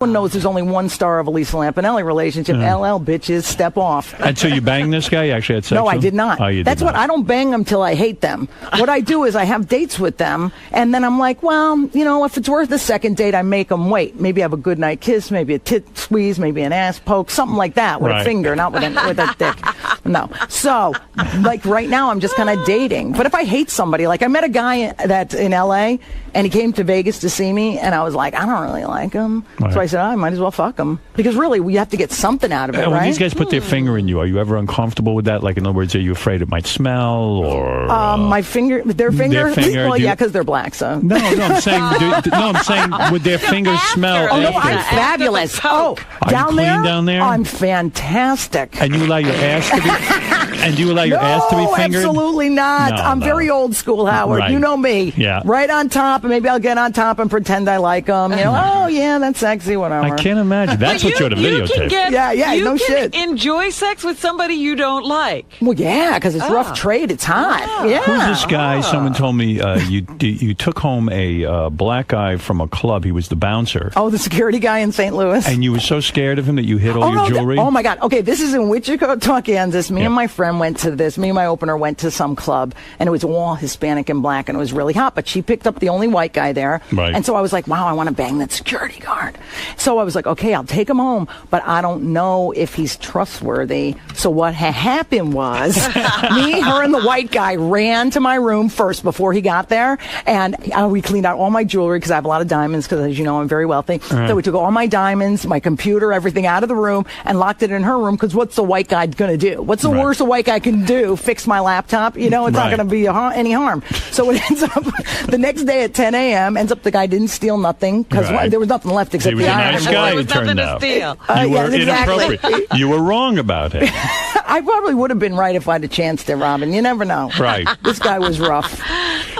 Everyone knows there's only one star of a Lisa Lampanelli relationship. LL, bitches, step off. And so you banged this guy? You actually had sex No, with I him? did not. Oh, you That's did what not. I don't bang them till I hate them. What I do is I have dates with them, and then I'm like, well, you know, if it's worth a second date, I make them wait. Maybe have a good night kiss, maybe a tit squeeze, maybe an ass poke, something like that with a finger, not with a dick. No. So, like right now, I'm just kind of dating. But if I hate somebody, like I met a guy that's in L.A., and he came to Vegas to see me, and I was like, I don't really like him. Right. So I said, I might as well fuck him. Because really, we have to get something out of it, When right? these guys put their finger in you, are you ever uncomfortable with that? Like, in other words, are you afraid it might smell or... My finger, their finger? Well, yeah, because they're black, so. No, I'm saying, would their fingers smell? Oh, no, after? I'm fabulous. Oh, Are down you there? clean down there? I'm fantastic. And you allow your ass to be... And do you allow your ass to be fingered? Absolutely not. No, I'm very old school, Howard. Right. You know me. Yeah. Right on top, and maybe I'll get on top and pretend I like them. You know, oh, yeah, that's sexy, whatever. I can't imagine. That's what you ought to videotape. No shit. Enjoy sex with somebody you don't like. Well, yeah, because it's rough trade. It's hot. Yeah. Who's this guy? Someone told me you took home a black guy from a club. He was the bouncer. Oh, the security guy in St. Louis. And you were so scared of him that you hid all your jewelry? Oh, my God. Okay, this is in Wichita, Kansas. Me and my friend went to this. Me and my opener went to some club, and it was all Hispanic and black, and it was really hot. But she picked up the only white guy there. Right. And so I was like, wow, I want to bang that security guard. So I was like, okay, I'll take him home, but I don't know if he's trustworthy. So what happened was me, her, and the white guy ran to my room first before he got there, and we cleaned out all my jewelry because I have a lot of diamonds because, as you know, I'm very wealthy. So we took all my diamonds, my computer, everything out of the room and locked it in her room because what's the white guy going to do? What's the worst a white guy can do? Fix my laptop? You know, it's not going to be any harm. So it ends up the next day at 10 a.m. ends up the guy didn't steal nothing because there was nothing left except he was the a iron. nice guy, There was it turned nothing to out. steal. You were exactly. inappropriate. You were wrong about him. I probably would have been right if I had a chance to, Robin. You never know. Right. This guy was rough.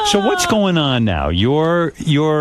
So what's going on now? You're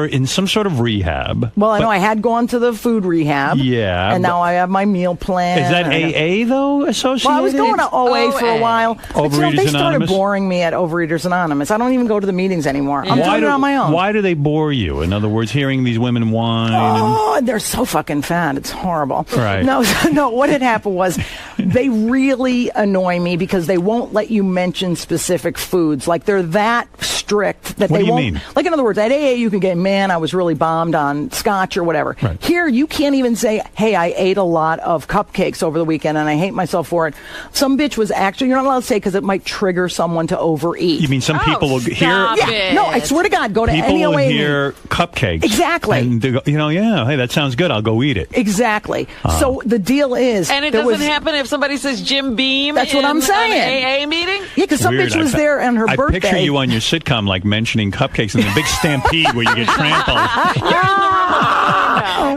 in some sort of rehab. Well, I know I had gone to the food rehab. Yeah. And now I have my meal plan. Is that AA, though, associated? Well, I was going to OA for a while. But, Overeaters they started Anonymous? boring me at Overeaters Anonymous. I don't even go to the meetings anymore. I'm doing it on my own. Why do they bore you? In other words, hearing these women whine. Oh, and they're so fucking fat. It's horrible. Right. No, what had happened was they really annoy me because they won't let you mention specific foods. Like, they're that strict that What they do you won't. mean? Like, in other words, at AA, you can get, man, I was really bombed on scotch or whatever. Right. Here, you can't even say, hey, I ate a lot of cupcakes over the weekend and I hate myself for it. Some bitch was actually, you're not allowed to say because it might trigger someone to overeat. You mean some people will hear... Yeah, no, I swear to God, go to People any will OA hear cupcakes. Exactly. And they go, hey, that sounds good. I'll go eat it. Exactly. So the deal is... And it doesn't happen if somebody says Jim Beam That's what I'm saying. An AA meeting? Yeah, because some Weird. bitch was there on her birthday. I picture you on your sitcom, like, mentioning cupcakes and the big stampede where you get trampled.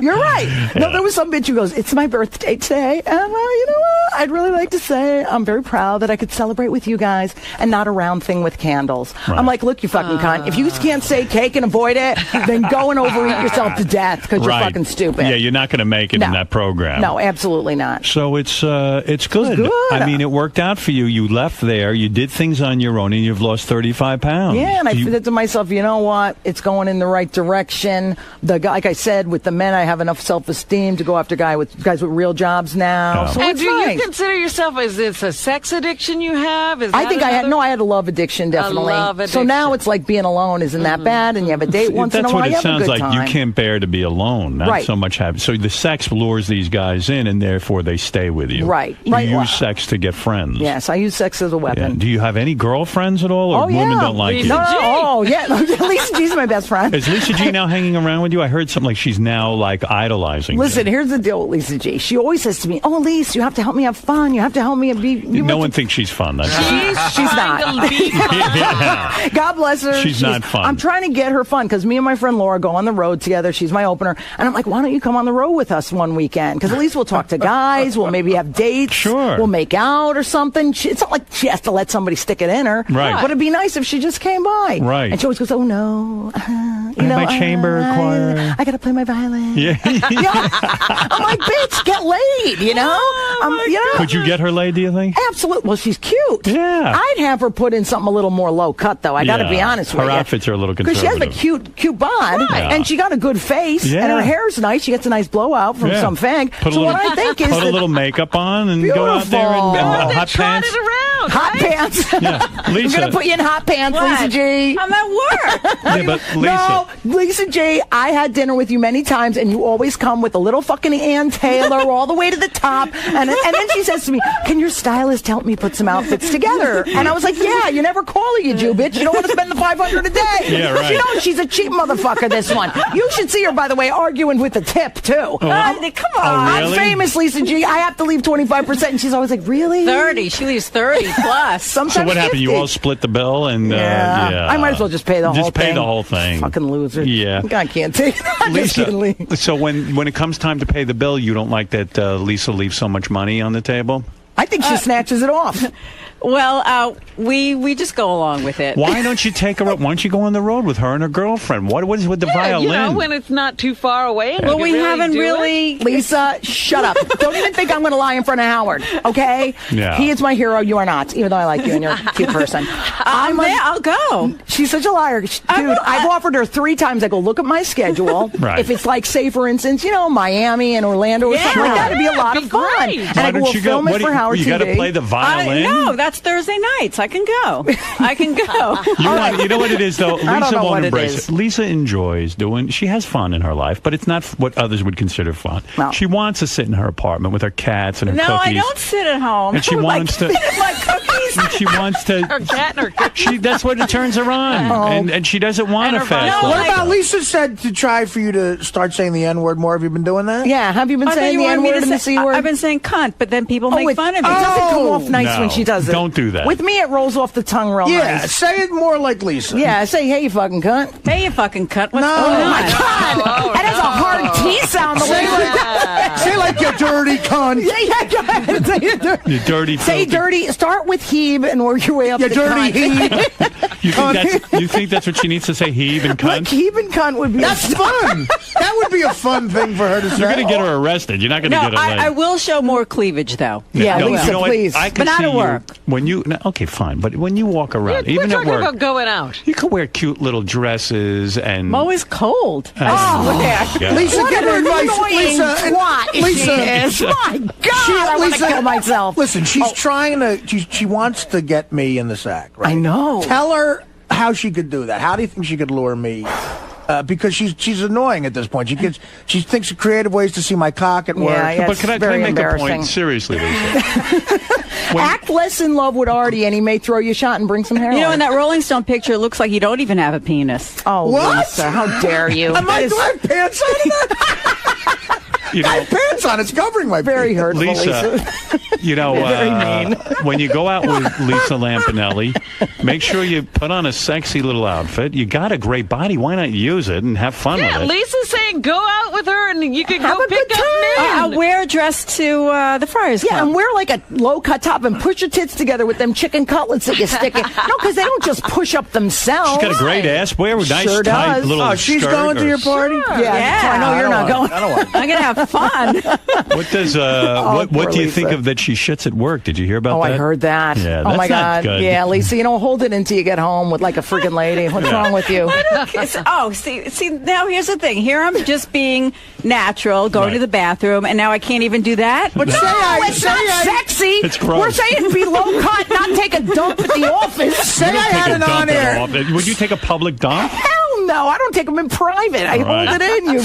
You're right. No, there was some bitch who goes, it's my birthday today. And you know what? I'd really like to say I'm very proud that I could celebrate with you guys and not a round thing with candles. Right. I'm like, look, you fucking cunt. If you can't say cake and avoid it, then go and overeat yourself to death because you're fucking stupid. Yeah, you're not going to make it in that program. No, absolutely not. So it's good. It's good. I mean, it worked out for you. You left there. You did things on your own, and you've lost 35 pounds. Yeah, and I said to myself, you know what? It's going in the right direction. Like I said, with the men, I have enough self-esteem to go after guys with real jobs now. So And it's do nice. you consider yourself, is this a sex addiction you have? I think I had a love addiction, definitely. love addiction. So now it's like being alone isn't that bad, and you have a date once in a while. That's what it sounds like. Time. You can't bear to be alone. Not so much having. So the sex lures these guys in, and therefore they stay with you. Right. You right. use sex to get friends. Yes, I use sex as a weapon. Yeah. Do you have any girlfriends at all, or women don't like you? No, oh, yeah. Lisa G's my best friend. Is Lisa G now hanging around with you? I heard something like she's now like idolizing you. Listen, here's the deal with Lisa G. She always says to me, "Oh, Lisa, you have to help me have fun. You have to help me be." No one thinks she's fun. That's she's not. yeah. God bless her. She's not fun. I'm trying to get her fun because me and my friend Laura go on the road together. She's my opener, and I'm like, "Why don't you come on the road with us one weekend? Because at least we'll talk to guys. We'll maybe have dates. Sure. We'll make out or something." It's not like she has to let somebody stick it in her. Right. But it'd be nice if she just came by. Right. And she always goes, "Oh no, my chamber choir. I gotta play my violin." Yeah. Yeah. I'm like, bitch, get laid, you know? Could you get her laid, do you think? Absolutely. Well, she's cute. Yeah. I'd have her put in something a little more low cut, though. I got to be honest with you. Her outfits are a little because conservative. she has a cute bod, and she got a good face, and her hair's nice. She gets a nice blowout from some fag. What I think is put a little makeup on and go out there in hot pants. It around, hot pants. Yeah. Lisa. I'm going to put you in hot pants, What? Lisa G. I'm at work. Yeah, but Lisa. No, Lisa G, I had dinner with you many times, and you always come with a little fucking Ann Taylor all the way to the top. And then she says to me, can your stylist help me put some outfits together? And I was like, yeah, you never call her, you Jew bitch. You don't want to spend the $500 a day. Yeah, right. She knows she's a cheap motherfucker, this one. You should see her, by the way, arguing with the tip, too. Come on. Oh, really? I'm famous, Lisa G. I have to leave 25%, and she's always like, really? 30. She leaves 30 plus. Sometimes So what happened? 50. You all split the bill, and Yeah. I might as well just pay the whole thing. Just pay the whole thing. Fucking loser. Yeah. I can't take it. I'm just Lisa, gonna leave. so when it comes time to pay the bill, you don't like that Lisa leaves so much money on the table? I think she snatches it off. Well, we just go along with it. Why don't you take her up? Why don't you go on the road with her and her girlfriend? What is with the violin? You know, when it's not too far away. And Well, you we can haven't do really. Lisa, shut up. Don't even think I'm going to lie in front of Howard, okay? Yeah. He is my hero. You are not, even though I like you and you're a cute person. I'm there. I'll go. She's such a liar. Dude, I've offered her 3 times. I go, look at my schedule. Right. If it's like, say, for instance, Miami and Orlando or something like that, it'd be a lot of fun. great. And Why I go, don't we'll you go? film it for Howard You TV. got to play the violin. No, that's Thursday nights. I can go. I can go. You know what it is, though? I don't Lisa know won't what it embrace is. it. Lisa enjoys she has fun in her life, but it's not what others would consider fun. No. She wants to sit in her apartment with her cats and her No, cookies. I don't sit at home. And she wants to. My cookies. And she wants to. Her cat and her cookies. That's what it turns her on, and she doesn't want And a her fast violin. life. What about Lisa said to try for you to start saying the N-word more? Have you been doing that? Yeah, have you been I thought saying you the wanted me N-word to and the say- C-word? I've been saying cunt, but then people make fun of me. It doesn't come off nice No, when she does it. don't do that. With me, it rolls off the tongue real Yeah, nice. say it more like Lisa. Yeah, say, hey, you fucking cunt. Hey, you fucking cunt. What's No. going Oh, on? my God, that has a hard T sound. The way Say like you dirty cunt. yeah, go ahead. Say it dirty. You dirty. Say filthy- dirty. Start with heeb and work your way up You to dirty cunt. heeb. You think that's what she needs to say? Heave and Like cunt. heeb and cunt would be. That's fun. That would be a fun thing for her to say. You're going to get her arrested. You're not going to No, get her. I will show more cleavage, though. Yeah, No, Lisa, you know what? please. I can But not see at you work. when you. No, okay, fine. But when you walk around, We're even at talking work, about going out. you could wear cute little dresses and. I'm always cold. Oh, I swear. yeah. Lisa, What give an her advice. annoying Lisa, twat Lisa, she is. My God, I want to Lisa, kill myself. Listen, she's trying to. She wants to get me in the sack. Right? I know. Tell her how she could do that. How do you think she could lure me? Because she's annoying at this point. She thinks of creative ways to see my cock at work. Yeah, But can I very make a embarrassing. point? Seriously, Lisa. Act less in love with Artie, and he may throw you a shot and bring some hair. You know, in that Rolling Stone picture, it looks like you don't even have a penis. Oh, What? Lisa, how dare you? Am I That is do I have pants on? You I know, have pants on. It's covering my very penis. hurtful, Lisa, you know, Very mean. when you go out with Lisa Lampanelli, make sure you put on a sexy little outfit. You got a great body. Why not use it and have fun Yeah, with it? Lisa's saying go out with her and you can Have go a pick good up time. men. I'll wear a dress to the Friars Club. Yeah, and wear like a low-cut top and push your tits together with them chicken cutlets that you stick in. No, because they don't just push up themselves. She's got a great ass. Wear a nice Sure tight does. little Oh, she's skirt going to or- your party? Yeah, Yeah. I know you're not going. I don't want. I'm going to have fun. What does what poor do you think Lisa. of that she shits at work? Did you hear about Oh, that? I heard that. Yeah, oh that's my not God. good. Yeah, Lisa, hold it until you get home with like a friggin' lady. What's wrong with you? See, now here's the thing. Here I'm just being natural, going Right. to the bathroom, and now I can't even do that? But No, it's not sexy. It's gross. We're saying be low cut, not take a dump at the office. Say You don't I take had a an dump on at air. all. Would you take a public dump? Hell no, I don't take them in private. I Right. hold it in you.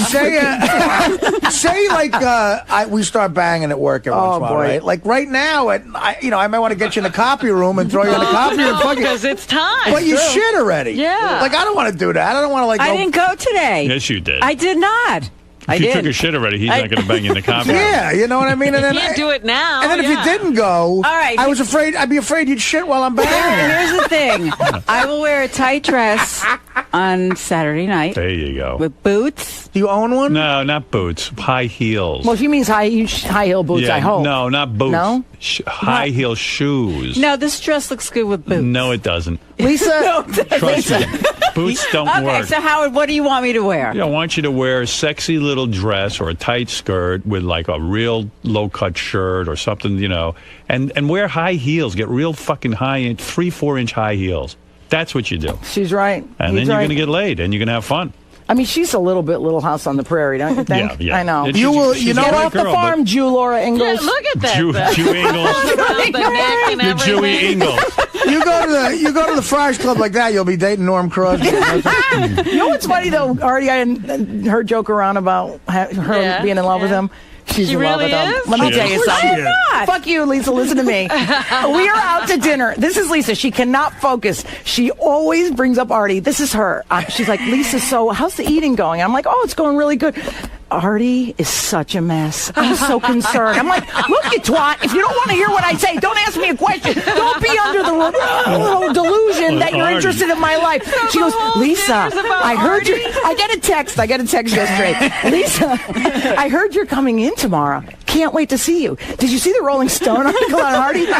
Say like we start banging at work every once in a while, boy. right? Like right now, I might want to get you in the copy room and throw you in the copy room. Fuck it. Because it's time. But you shit already. Yeah. Like I don't want to do that. I don't want to like. I go, didn't go today. Yes, you did. I did not. I If you did. took a shit already, he's not going to bang you in the coffee. Yeah, you know what I mean. And then You can't do it now. And then if yeah. you didn't go, All right. I'd be afraid you'd shit while I'm banging. Here's the thing. I will wear a tight dress on Saturday night There you go. with boots. Do you own one? No, not boots. High heels. Well, she means high heel boots, yeah, I hope. No, not boots. No? High heel shoes. No, this dress looks good with boots. No, it doesn't. Lisa, Trust me. Boots don't Okay, work. so Howard, what do you want me to wear? Yeah, I want you to wear sexy little little dress or a tight skirt with like a real low-cut shirt or something, and wear high heels. Get real fucking high, 3-4 inch high heels. That's what you do. She's right. And then you're going to get laid, and you're going to have fun. I mean, she's a little bit Little House on the Prairie, don't you think? Yeah. I know. And You know, get off the farm, Jew Laura Ingalls. Yeah, look at that. Jew Ingalls. Around the neck and The Jewy everything. Ingalls. You go to the Friars Club like that, you'll be dating Norm Crosby. You know what's funny, though? Artie, I heard joke around about her being in love with him. She's She in love really with him. is? Let me She tell you is. something. She is. Fuck you, Lisa. Listen to me. We are out to dinner. This is Lisa. She cannot focus. She always brings up Artie. This is her. She's like, Lisa, so how's the eating going? I'm like, oh, it's going really good. Artie is such a mess. I'm so concerned. I'm like, look, you twat. If you don't want to hear what I say, don't ask me a question. Don't be under the little delusion that you're Artie. interested in my life. She goes, Lisa, cares about I heard you. Artie? I get a text yesterday. Lisa, I heard you're coming in tomorrow. Can't wait to see you. Did you see the Rolling Stone article on Artie? So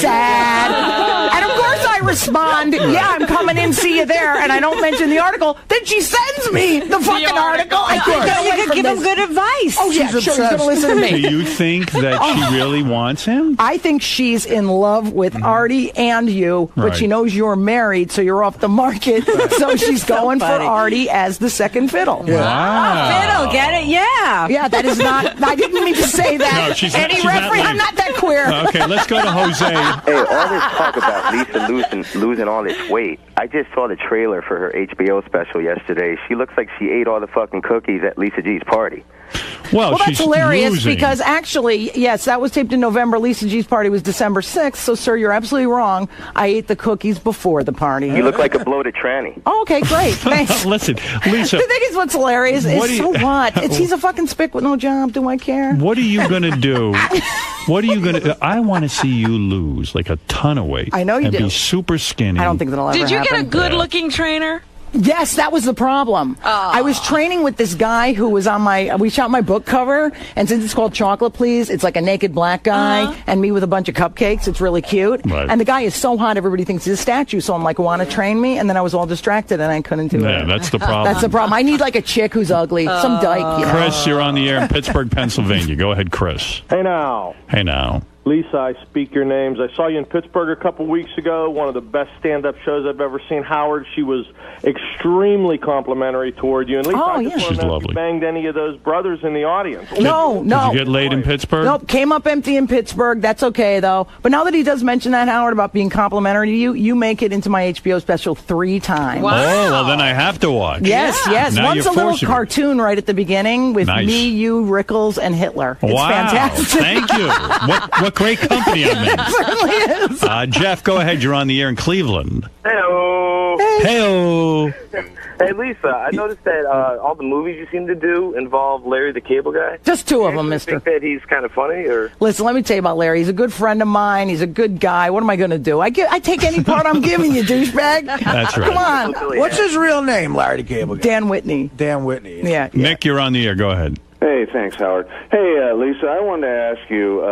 sad. And of course I respond, yeah, I'm coming in, see you there. And I don't mention the article. Then she sends me the fucking article. I can't get away You could from give him this. good advice. Oh, yeah, She's sure, he's going obsessed. to listen to Do me. you think that she really wants him? I think she's in love with Artie and you, but Right. she knows you're married, so you're off the market. So she's going for funny. Artie as the second fiddle. Wow. Fiddle, get it? Yeah. Yeah, that is not. I didn't mean to say that. No, she's not- Any she's not referee, I'm lame. not that queer. Okay, let's go to Jose. Hey, all this talk about Lisa losing all this weight. I just saw the trailer for her HBO special yesterday. She looks like she ate all the fucking cookies at Lisa G's party. Well, Well, that's she's hilarious losing. because actually, yes, that was taped in November. Lisa G's party was December 6th. So, sir, you're absolutely wrong. I ate the cookies before the party. You look like a bloated tranny. Oh, okay, great. Thanks. Listen, Lisa, The thing is, what's hilarious is, What do you- so what? He's a fucking spick with no job. Do I care? what are you going to do? What are you going to... I want to see you lose like a ton of weight. I know you and do. be super skinny. I don't think that'll ever Did you happen. get a good-looking trainer? Yes, that was the problem. I was training with this guy who was on we shot my book cover, and since it's called Chocolate Please, it's like a naked black guy and me with a bunch of cupcakes. It's really cute. Right. And the guy is so hot, everybody thinks he's a statue. So I'm like, want to train me? And then I was all distracted and I couldn't do Yeah, it. that's the problem. That's the problem. I need like a chick who's ugly, some dyke, you know. Chris, you're on the air in Pittsburgh, Pennsylvania. Go ahead, Chris. Hey now, Hey, now. Lisa, I speak your names. I saw you in Pittsburgh a couple weeks ago, one of the best stand-up shows I've ever seen. Howard, she was extremely complimentary toward you. And Lisa, Oh, I yeah. just want She's to know if lovely. you banged any of those brothers in the audience. No. Did you get laid in Pittsburgh? Nope, came up empty in Pittsburgh. That's okay, though. But now that he does mention that, Howard, about being complimentary to you, you make it into my HBO special 3 times. Wow. Oh, well, then I have to watch. Yes, yes. Now Once you're a little forcing me. cartoon right at the beginning with Nice. me, you, Rickles, and Hitler. It's Wow. fantastic. Thank you. What great company I'm in. It certainly is. Jeff, go ahead. You're on the air in Cleveland. Hello. Hey-o. Hey, Lisa, I noticed that all the movies you seem to do involve Larry the Cable Guy. Just 2 of them, You mister. think that he's kind of funny, or? Listen, let me tell you about Larry. He's a good friend of mine. He's a good guy. What am I going to do? I take any part I'm giving you, douchebag. That's right. Come on. What's his real name, Larry the Cable Guy? Dan Whitney. Dan Whitney. Yeah. Nick, you're on the air. Go ahead. Hey, thanks, Howard. Hey, Lisa, I wanted to ask you,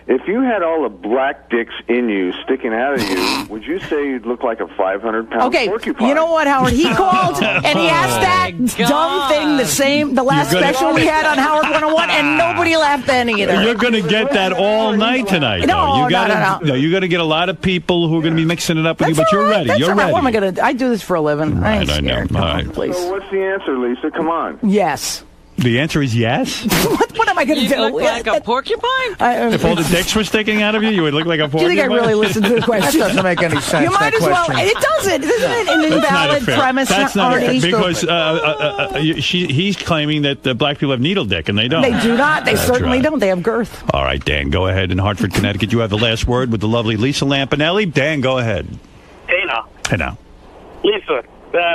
if you had all the black dicks in you sticking out of you, would you say you'd look like a 500-pound Okay, porcupine? you know what, Howard? He called and he asked that dumb thing the last You're gonna- special we had on Howard 101, and nobody laughed then either. You're going to get that all night tonight. No, though. You no, gotta, no. You're going to get a lot of people who are going to be mixing it up with you, but That's you're all right. ready. That's You're all right. ready. What am I going to do? I do this for a living. I ain't Right, I know. scared. Come All on, right. please. So what's the answer, Lisa? Come on. Yes. The answer is yes. What am I going to You do? look like a porcupine? If all the dicks were sticking out of you, you would look like a do you porcupine. think I really listened to the That question? doesn't make any sense. You might that as well. question. It doesn't. Isn't it an That's not a invalid fair- premise? That's not a Artie? fair, because he's claiming that the black people have needle dick, and they don't. They do not. They That's certainly right. don't. They have girth. All right, Dan, go ahead. In Hartford, Connecticut, you have the last word with the lovely Lisa Lampanelli. Dan, go ahead. Hey now, Hey, now. Lisa,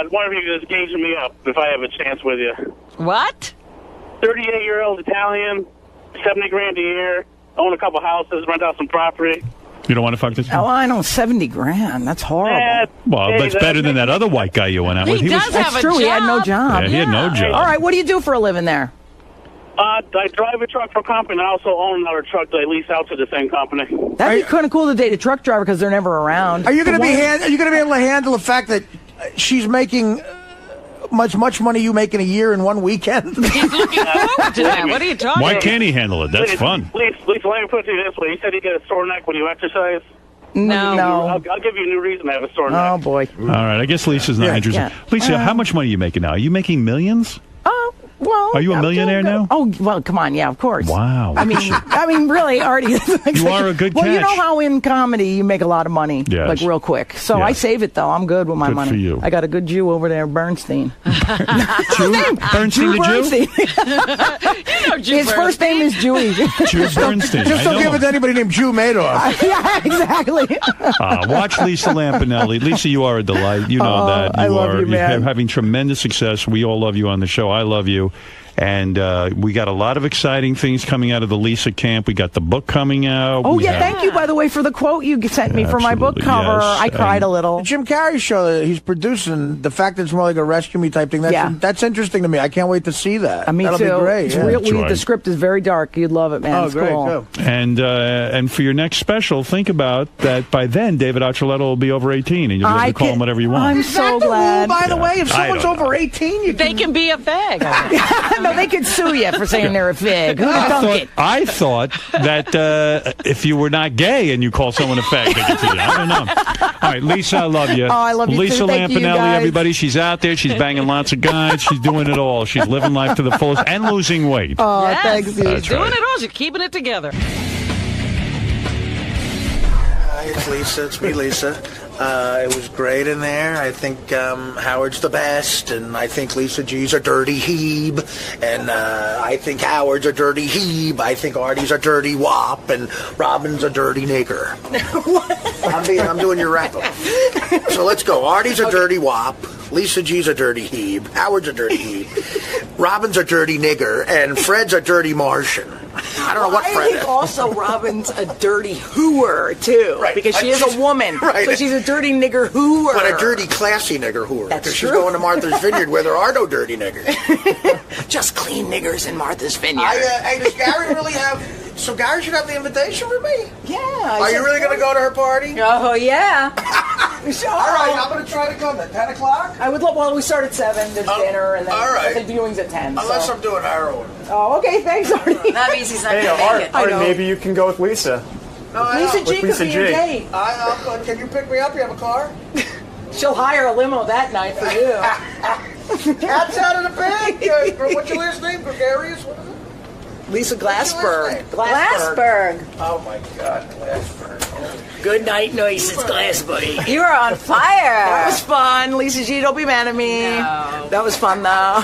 one of you is gauging me up if I have a chance with you. What? 38-year-old Italian, 70 grand a year, own a couple houses, rent out some property. You don't want to fuck this? Oh, I know, 70 grand. That's horrible. Well, that's better than that other white guy you went out with. He does was, have That's a true. He had no job. job. Yeah, he had no job. All right, what do you do for a living there? I drive a truck for a company, and I also own another truck that I lease out to the same company. That'd be kind of cool to date a truck driver because they're never around. Are you going to be able to handle the fact that she's making much money you make in a year in one weekend? He's looking forward to that. What are you talking Why about? can't he handle it? That's fun. Lisa, let me put it this way. You said you get a sore neck when you exercise. No. I'll give you a new reason to have a sore neck. Oh, boy. All right, I guess Lisa's not interested. Yeah. Lisa, how much money are you making now? Are you making millions? Oh, well. Are you a I'm millionaire doing now? good. Oh, well, come on. Yeah, of course. Wow. I mean, really, Artie. You are a good Well, you catch. know how in comedy you make a lot of money, Yes. like real quick. So Yes. I save it, though. I'm good with my Good money. for you. I got a good Jew over there, Bernstein. Bernstein the Jew? Bernstein. Jew His first name is Jewy. Jew Bernstein. Just I don't know give it him. to anybody named Jew Madoff. Yeah, exactly. Watch Lisa Lampanelli. Lisa, you are a delight. You know that. I love you, man. You're having tremendous success. We all love you on the show. I love you. And we got a lot of exciting things coming out of the Lisa camp. We got the book coming out. Oh, We yeah. have- Thank you, by the way, for the quote you sent me for my book Absolutely, cover. yes. I cried a little. The Jim Carrey show that he's producing, the fact that it's more like a rescue me type thing, that's interesting to me. I can't wait to see that. Me That'll too. be great. It's yeah. real, That's right. The script is very dark. You'd love it, man. Oh, It's great. cool. Go. And for your next special, think about that by then David Archuleta will be over 18 and you'll be able to call him whatever you want. I'm Is that so the glad. rule, by the way? If I someone's don't over 18, you They can be a fag. No, they could sue you for saying they're a fig. Who'd have thunk it? I thought that if you were not gay and you call someone a fag, they could see you. I don't know. All right, Lisa, I love you. Oh, I love you Lisa too. Thank you, Lampanelli, guys. everybody. She's out there. She's banging lots of guys. She's doing it all. She's living life to the fullest and losing weight. Oh, Yes. thanks, dude. That's Doing right. it all. She's keeping it together. Hi, it's Lisa. It's me, Lisa. It was great in there. I think Howard's the best, and I think Lisa G's a dirty heeb, and I think Howard's a dirty heeb. I think Artie's a dirty wop, and Robin's a dirty nigger. I'm doing your wrap up. So let's go. Artie's a dirty wop. Lisa G's a dirty heeb. Howard's a dirty heeb. Robin's a dirty nigger, and Fred's a dirty Martian. I don't know what I Fred think is. also Robin's a dirty hooer, too. Right. Because she is a woman. Right. So she's a dirty nigger hooer. But a dirty, classy nigger whore. That's Because she's true. going to Martha's Vineyard where there are no dirty niggers. Just clean niggers in Martha's Vineyard. Hey, does Gary really have... So Gary should have the invitation for me? Yeah. Are you really going to go to her party? Oh, yeah. All right, I'm going to try to come at 10 o'clock. I would love, well, we start at 7, there's dinner, and then all right. the viewing's at 10. Unless so. I'm doing heroin. Oh, okay, thanks, Artie. That means he's not Hey, going to Art, make it. Art, know. maybe you can go with Lisa. No, Lisa With G could Lisa be your G. date. Can you pick me up? You have a car? She'll hire a limo that night for you. Cat's out of the bag. What's your last name? Gregarious? What is it? Lisa Glassberg. Glassberg. Oh, my God. Glassberg. Good night, nice. It's Glassberg. You are on fire. That was fun. Lisa G, don't be mad at me. No. That was fun, though.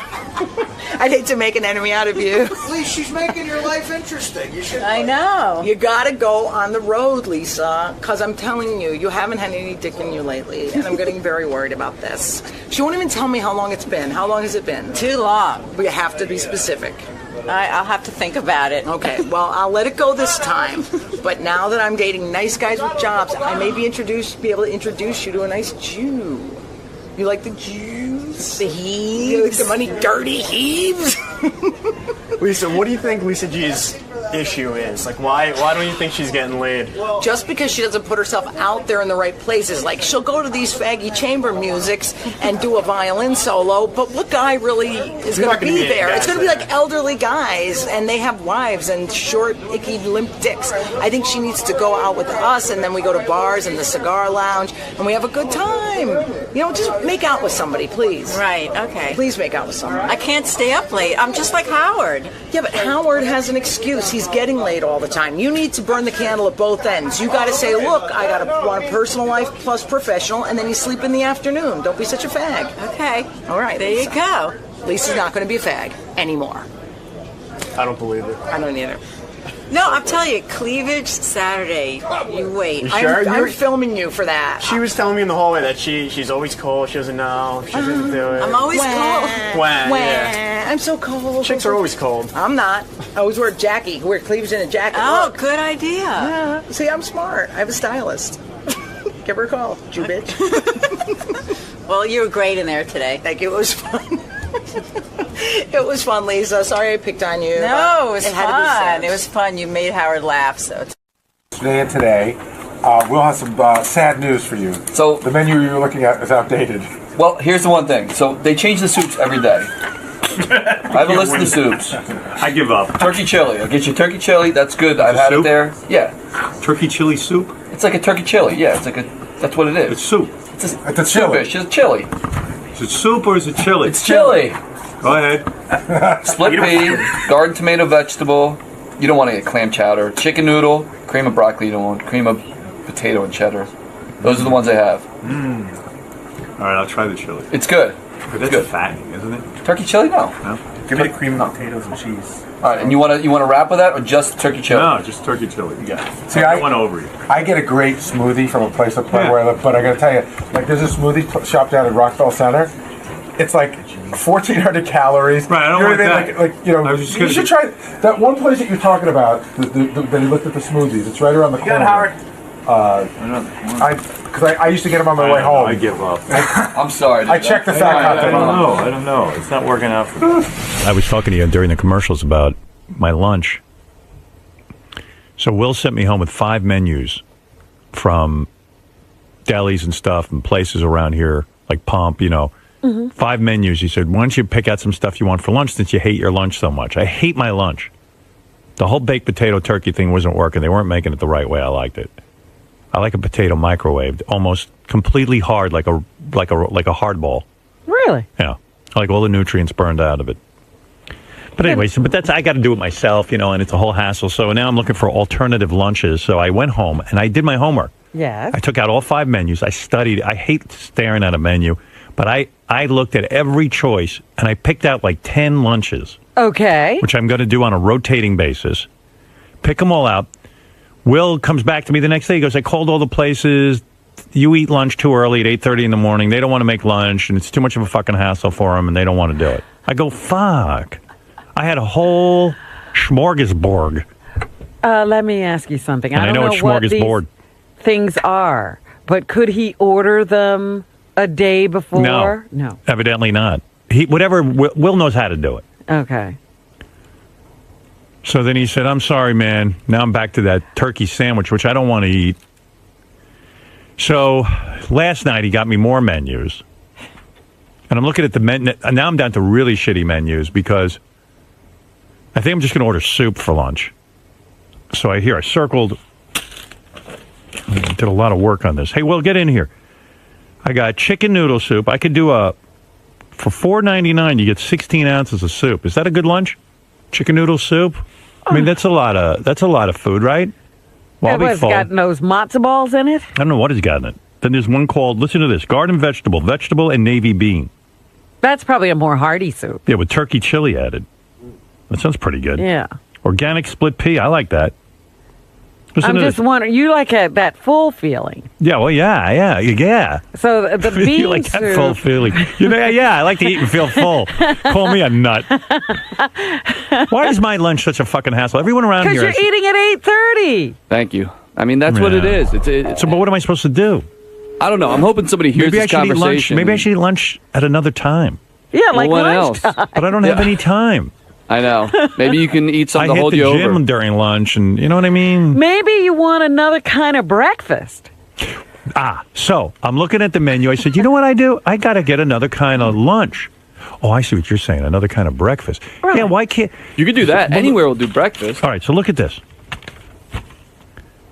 I'd hate to make an enemy out of you. Please, she's making your life interesting. You should. I know. You gotta go on the road, Lisa, because I'm telling you, you haven't had any dick in you lately, and I'm getting very worried about this. She won't even tell me how long it's been. How long has it been? Too long. We have to be specific. I'll have to think about it. Okay, well, I'll let it go this time. But now that I'm dating nice guys with jobs, I may be able to introduce you to a nice Jew. You like the Jews? The heaves? You like the money dirty heaves? Lisa, what do you think Lisa G's issue is? Like, why don't you think she's getting laid? Just because she doesn't put herself out there in the right places. Like, she'll go to these faggy chamber musics and do a violin solo, but what guy really is You're going not to gonna be be there? guys It's going to be there. like elderly guys, and they have wives and short, icky, limp dicks. I think she needs to go out with us, and then we go to bars and the cigar lounge, and we have a good time. You know, just make out with somebody, please. Right, okay. Please make out with somebody. I can't stay up late. I'm just like Howard. Yeah, but Howard has an excuse. He's getting laid all the time. You need to burn the candle at both ends. You got to say, look, I want a personal life plus professional, and then you sleep in the afternoon. Don't be such a fag. Okay. All right. There you go. Lisa's not going to be a fag anymore. I don't believe it. I don't either. No, I'm telling you, cleavage Saturday. You wait. You sure? I'm filming you for that. She was telling me in the hallway that she's always cold. She doesn't know. She doesn't do it. I'm always cold. When, Wah, yeah. I'm so cold. Chicks are always cold. I'm not. I always wear a jacket. Wear cleavage in a jacket. Oh, Look. good idea. Yeah. See, I'm smart. I have a stylist. Give her a call, Jew bitch. Well, you were great in there today. Thank you. It was fun. It was fun, Lisa. Sorry I picked on you. No, it was had to be fun. said. It was fun. You made Howard laugh, so. Today, we'll have some sad news for you. So the menu you're looking at is outdated. Well, here's the one thing. So they change the soups every day. I have a list of the soups. I give up. Turkey chili. I'll get you turkey chili. That's good. I've had it there. Yeah. Turkey chili soup? It's like a turkey chili. Yeah, it's like a. That's what it is. It's soup. It's a soupish. It's chili. Is it soup or is it chili? It's chili. Go ahead. Split pea, garden tomato vegetable. You don't want to get clam chowder. Chicken noodle, cream of broccoli. You don't want cream of potato and cheddar. Those are the ones I have. All right, I'll try the chili. It's good. But that's fattening, isn't it? Turkey chili? No. Give me the cream of potatoes and cheese. All right, and you want to wrap with that or just turkey chili? No, just turkey chili. Yeah. See, I went over you. I get a great smoothie from a place up where I live, but I got to tell you, like, there's a smoothie shop down in Rockville Center. It's like 1,400 calories. Right, I don't want that. Like, you know, you should try that one place that you're talking about. That you looked at the smoothies. It's right around the corner. Good, Howard. Because I used to get them on my way home. I give up. I'm sorry. I checked the fat content. I don't know. It's not working out for me. I was talking to you during the commercials about my lunch. So Will sent me home with 5 menus from delis and stuff and places around here, like Pump, you know. 5 menus. He said, why don't you pick out some stuff you want for lunch since you hate your lunch so much? I hate my lunch. The whole baked potato turkey thing wasn't working. They weren't making it the right way I liked it. I like a potato microwaved, almost completely hard, like a hard ball. Really? Yeah. I like all the nutrients burned out of it. But anyway, but that's, I got to do it myself, you know, and it's a whole hassle. So now I'm looking for alternative lunches. So I went home and I did my homework. Yes. I took out all 5 menus. I studied. I hate staring at a menu, but I looked at every choice and I picked out like 10 lunches. Okay. Which I'm going to do on a rotating basis. Pick them all out. Will comes back to me the next day. He goes, I called all the places. You eat lunch too early at 8:30 in the morning. They don't want to make lunch, and it's too much of a fucking hassle for them, and they don't want to do it. I go, fuck. I had a whole smorgasbord. Let me ask you something. And I don't know what smorgasbord these things are, but could he order them a day before? No. Evidently not. Will knows how to do it. Okay. So then he said, I'm sorry, man. Now I'm back to that turkey sandwich, which I don't want to eat. So last night he got me more menus. And I'm looking at the menu. Now I'm down to really shitty menus because I think I'm just going to order soup for lunch. So I circled. Did a lot of work on this. Hey, Will, get in here. I got chicken noodle soup. I could do for $4.99, you get 16 ounces of soup. Is that a good lunch? Chicken noodle soup? I mean, that's a lot of food, right? Well, I'll be full. Got those matzo balls in it? I don't know what it's got in it. Then there's one called, listen to this, garden vegetable and navy bean. That's probably a more hearty soup. Yeah, with turkey chili added. That sounds pretty good. Yeah. Organic split pea, I like that. I'm just wondering, you like that full feeling. Yeah, well, yeah. So the bean you like that soup. full feeling. I like to eat and feel full. Call me a nut. Why is my lunch such a fucking hassle? Everyone around here... Because you're eating at 8:30. Thank you. I mean, that's what it is. So, but what am I supposed to do? I don't know. I'm hoping somebody hears this conversation. Maybe I should eat lunch at another time. Yeah, like when lunchtime. else? But I don't have any time. I know. Maybe you can eat something to hold you over. I hit the gym during lunch, and you know what I mean? Maybe you want another kind of breakfast. So I'm looking at the menu. I said, you know what I do? I got to get another kind of lunch. Oh, I see what you're saying. Another kind of breakfast. Right. Yeah, why can't... You could do that. Anywhere will do breakfast. All right, so look at this.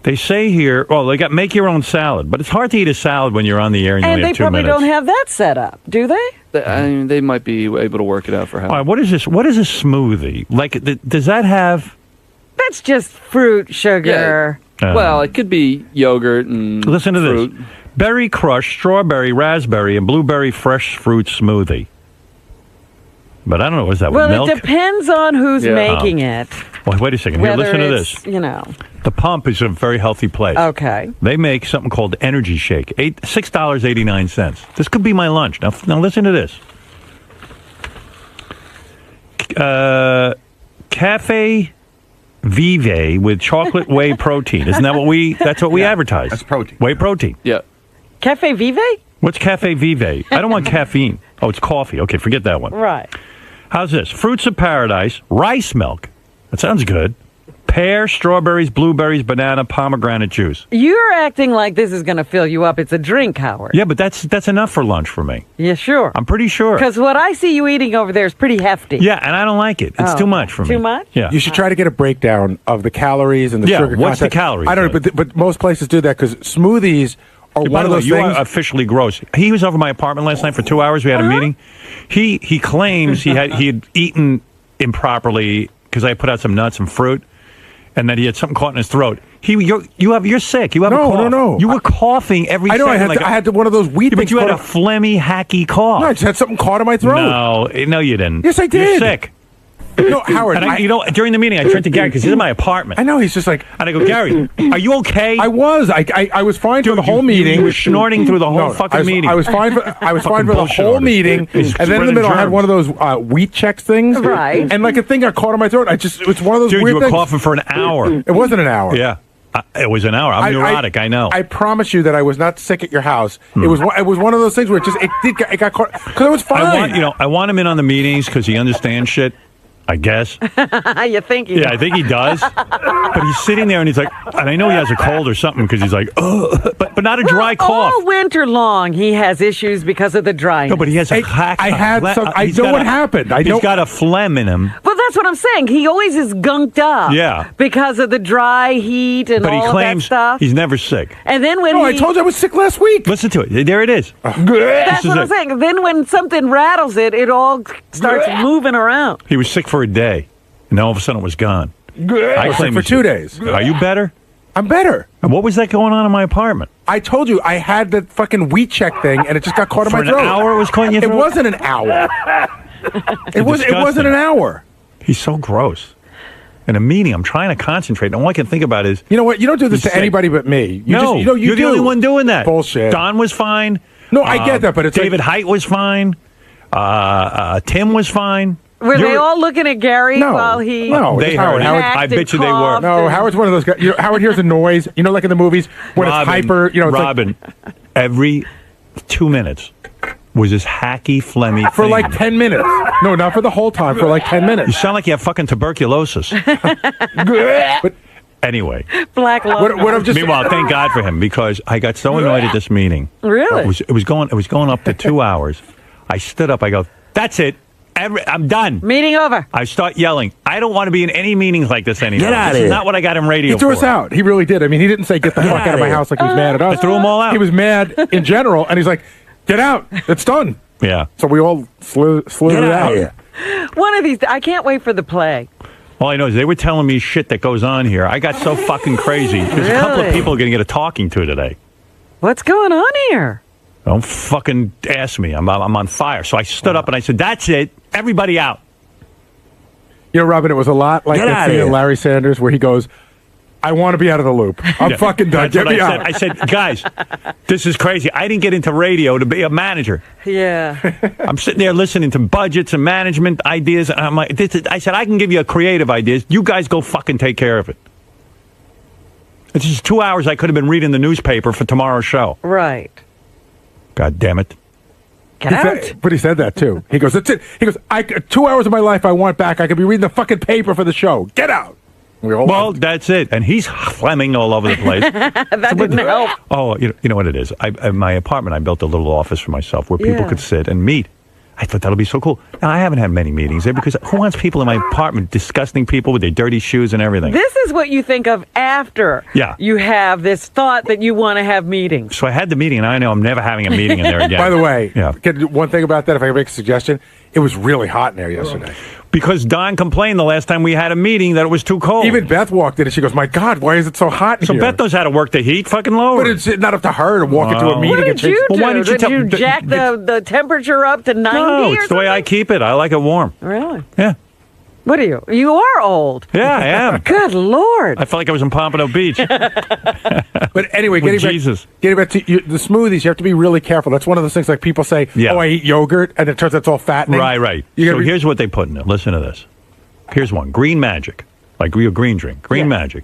They say here, they got make your own salad, but it's hard to eat a salad when you're on the air and you only have 2 minutes. And they probably don't have that set up, do they? I mean, they might be able to work it out for how. All right, what is this? What is a smoothie? Like, does that have... That's just fruit, sugar. Yeah. Well, it could be yogurt and listen to fruit. This. Berry crush, strawberry, raspberry, and blueberry fresh fruit smoothie. But I don't know, is that with milk? Well, it depends on who's making it. Well, wait a second. Here, listen to this. The Pump is a very healthy place. Okay. They make something called Energy Shake. $6.89. This could be my lunch. Now listen to this. Cafe Vive with chocolate whey protein. Isn't that that's what we advertise? That's protein. Whey protein. Yeah. Cafe Vive? What's Cafe Vive? I don't want caffeine. Oh, it's coffee. Okay, forget that one. Right. How's this? Fruits of paradise, rice milk. That sounds good. Pear, strawberries, blueberries, banana, pomegranate juice. You're acting like this is going to fill you up. It's a drink, Howard. Yeah, but that's enough for lunch for me. Yeah, sure. I'm pretty sure. Because what I see you eating over there is pretty hefty. Yeah, and I don't like it. It's too much for me. Too much? Yeah. You should try to get a breakdown of the calories and the sugar content. What's the calories? I don't know, but most places do that because smoothies are By one the of way, those you things. are officially gross. He was over my apartment last night for 2 hours. We had a meeting. He claims he had eaten improperly because I put out some nuts and fruit, and that he had something caught in his throat. You're sick. You have a cough. No. You were coughing every I know. second. I had one of those wheat But things. you had a phlegmy, hacky cough. No, I just had something caught in my throat. No, you didn't. Yes, I did. You're sick. No, Howard. And during the meeting, I turned to Gary because he's in my apartment. I know. He's just like, and I go, Gary, are you okay? I was. I was fine for the whole meeting. You were snorting through the whole fucking meeting. I was fine for the whole meeting. And then in the middle, I had one of those wheat checks things. Right. And like a thing got caught in my throat. It's one of those Dude, weird you were things. coughing for an hour. It wasn't an hour. Yeah. It was an hour. I'm neurotic. I know. I promise you that I was not sick at your house. It was one of those things where it got caught because it was fine. I want him in on the meetings because he understands shit. I guess. You think he Yeah, I think he does. But he's sitting there and he's like, and I know he has a cold or something because he's like, ugh, but not a dry cough. All winter long, he has issues because of the dryness. No, but he has a I know what happened. He's got a phlegm in him. Well, that's what I'm saying. He always is gunked up. Yeah. Because of the dry heat and But he all of that claims stuff. he's never sick. And then when I told you I was sick last week. Listen to it. There it is. That's what I'm saying. Then when something rattles it, it all starts moving around. He was sick for a day, and all of a sudden it was gone. I was sick for 2 days. Are you better? I'm better. And what was that going on in my apartment? I told you I had the fucking wheat check thing, and it just got caught in my throat. For an hour it was caught in your throat? It wasn't an hour. It wasn't an hour. He's so gross. In a meeting, I'm trying to concentrate, and all I can think about is... You know what? You don't do this to anybody but me. You're the only one doing that. Bullshit. Don was fine. No, I get that, but it's David Height was fine. Tim was fine. Were they all looking at Gary while he... No, they heard. I bet you they were. No, Howard's one of those guys. Howard hears a noise, like in the movies, when it's hyper, it's Robin, every 2 minutes was this hacky, phlegmy for thing. like 10 minutes. No, not for the whole time, for like 10 minutes. You sound like you have fucking tuberculosis. But anyway. Black lung. Meanwhile, thank God for him, because I got so annoyed at this meeting. Really? It was going up to 2 hours. I stood up, I go, that's it. I'm done. Meeting over. I start yelling. I don't want to be in any meetings like this anymore. Get out of This here. is not what I got him radio He threw for. us out. He really did. I mean, he didn't say, get the fuck out of my house like he was mad at us. I threw them all out. He was mad in general, and he's like, get out. It's done. Yeah. So we all slew it out. One of these... I can't wait for the play. All I know is they were telling me shit that goes on here. I got so fucking crazy. There's a couple of people going to get a talking to today. What's going on here? Don't fucking ask me. I'm on fire. So I stood up and I said, that's it. Everybody out. Robin, it was a lot like Get that outta scene in here. Larry Sanders where he goes, I want to be out of the loop. I'm Yeah. fucking done. That's Get what me I out. said. I said, guys, this is crazy. I didn't get into radio to be a manager. Yeah. I'm sitting there listening to budgets and management ideas. And I'm like, I said, I can give you a creative ideas. You guys go fucking take care of it. It's just 2 hours I could have been reading the newspaper for tomorrow's show. Right. God damn it. Get out. But he said that too. He goes, that's it. He goes, 2 hours of my life I want back. I could be reading the fucking paper for the show. Get out. Well, that's it. And he's phlegming all over the place. That didn't help. Oh, you know what it is? In my apartment, I built a little office for myself where people could sit and meet. I thought that'll be so cool. Now, I haven't had many meetings there because who wants people in my apartment, disgusting people with their dirty shoes and everything? This is what you think of after you have this thought that you want to have meetings. So I had the meeting, and I know I'm never having a meeting in there again. By the way, Yeah. one thing about that, if I can make a suggestion, it was really hot in there yesterday. Because Don complained the last time we had a meeting that it was too cold. Even Beth walked in and she goes, my God, why is it so hot in So here? Beth knows how to work the heat, fucking lower. But it's not up to her to walk into a meeting What and did you change. do? Why didn't you Did you jack the temperature up to 90 No, or it's the way I keep it. I like it warm. Really? Yeah. What are you? You are old. Yeah, I am. Good Lord. I felt like I was in Pompano Beach. But anyway, With getting back to the smoothies, you have to be really careful. That's one of those things like people say, oh, I eat yogurt, and it turns out it's all fattening. Right. So here's what they put in it. Listen to this. Here's one. Green Magic. Like real green drink. Green Magic.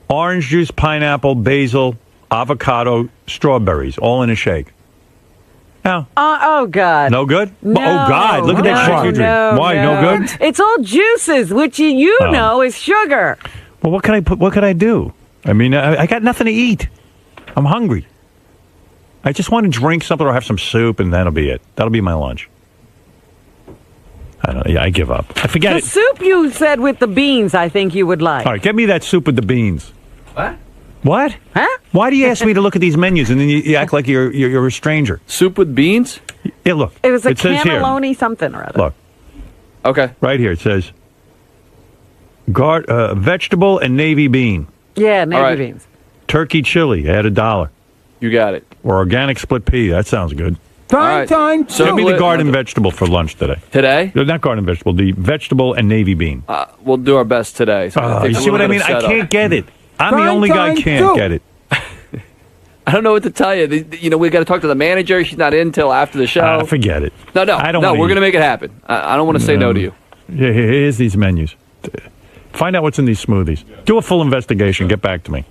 Orange juice, pineapple, basil, avocado, strawberries, all in a shake. Now, oh, God. no good? No, oh, God. Look at that shit you drink. Why? No good? It's all juices, which you Oh. know is sugar. Well, what could I do? I mean, I got nothing to eat. I'm hungry. I just want to drink something or have some soup, and that'll be it. That'll be my lunch. I don't know. Yeah, I give up. I forget it. The soup you said with the beans, I think you would like. All right, get me that soup with the beans. What? What? Huh? Why do you ask me to look at these menus and then you act like you're a stranger? Soup with beans? Yeah, look. It was a says here. cannelloni something or other. Look. Okay. Right here it says vegetable and navy bean. Yeah, navy beans. Turkey chili, add $1. You got it. Or organic split pea. That sounds good. Time. So give me the garden vegetable for lunch today. Today? No, not garden vegetable, the vegetable and navy bean. We'll do our best today. So You see what I mean? I can't get it. I'm the only guy can't get it. I don't know what to tell you. We got to talk to the manager. She's not in till after the show. Forget it. No. I don't no, wanna we're eat. going to make it happen. I don't want to say no to you. Yeah, here's these menus. Find out what's in these smoothies. Do a full investigation. Get back to me.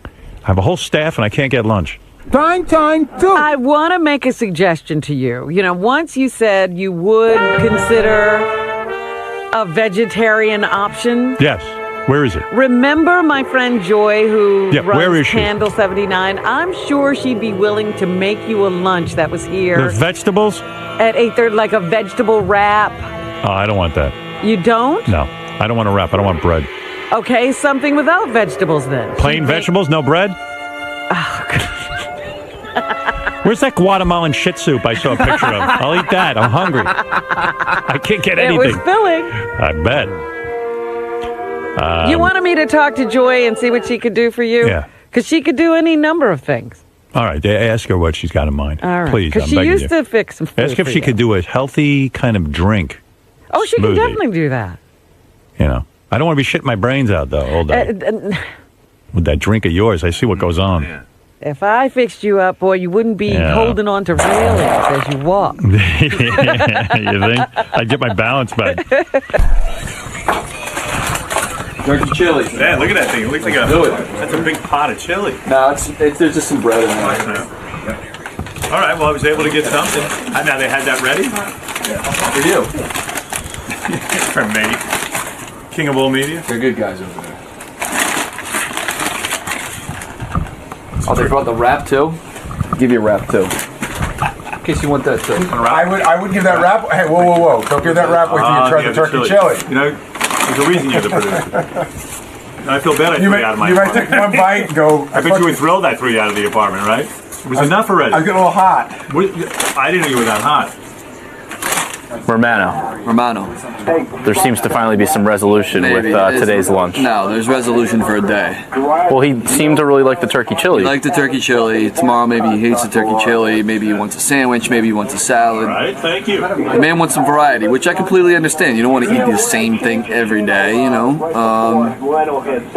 I have a whole staff and I can't get lunch. Time. I want to make a suggestion to you. Once you said you would consider a vegetarian option. Yes. Where is it? Remember my friend Joy who where runs is she? Candle 79? I'm sure she'd be willing to make you a lunch that was here. The vegetables? At 8:30, like a vegetable wrap. Oh, I don't want that. You don't? No. I don't want a wrap. I don't want bread. Okay, something without vegetables then. Plain vegetables? No bread? Oh, Where's that Guatemalan shit soup I saw a picture of? I'll eat that. I'm hungry. I can't get anything. It was filling. I bet. You wanted me to talk to Joy and see what she could do for you? Yeah. Because she could do any number of things. All right. Ask her what she's got in mind. All right. Please, Because I'm she begging used you. to fix some food Ask if for she you. could do a healthy kind of drink. Oh, she can smoothie. definitely do that. I don't want to be shitting my brains out, though, all day. With that drink of yours, I see what goes on. If I fixed you up, boy, you wouldn't be holding on to railings as you walk. You think? I'd get my balance back. Turkey chili. Man, look at that thing. It looks like that's a big pot of chili. No, there's just some bread in there. All right, well, I was able to get something. Now they had that ready? For you. For me. King of all media. They're good guys over there. Oh, they brought the wrap too? I'll give you a wrap too. In case you want that too. I would give that wrap. Hey, whoa! Don't give that wrap with you try the turkey chili. There's a reason you're the producer. I feel bad I threw you out of my You might apartment. take one bite and go. I bet you were thrilled I threw you out of the apartment, right? It was enough already. I was getting a little hot. I didn't know you were that hot. Romano. There seems to finally be some resolution with today's lunch. No, there's resolution for a day. Well, he seemed to really like the turkey chili. He liked the turkey chili. Tomorrow maybe he hates the turkey chili. Maybe he wants a sandwich. Maybe he wants a salad. All right, thank you. The man wants some variety, which I completely understand. You don't want to eat the same thing every day,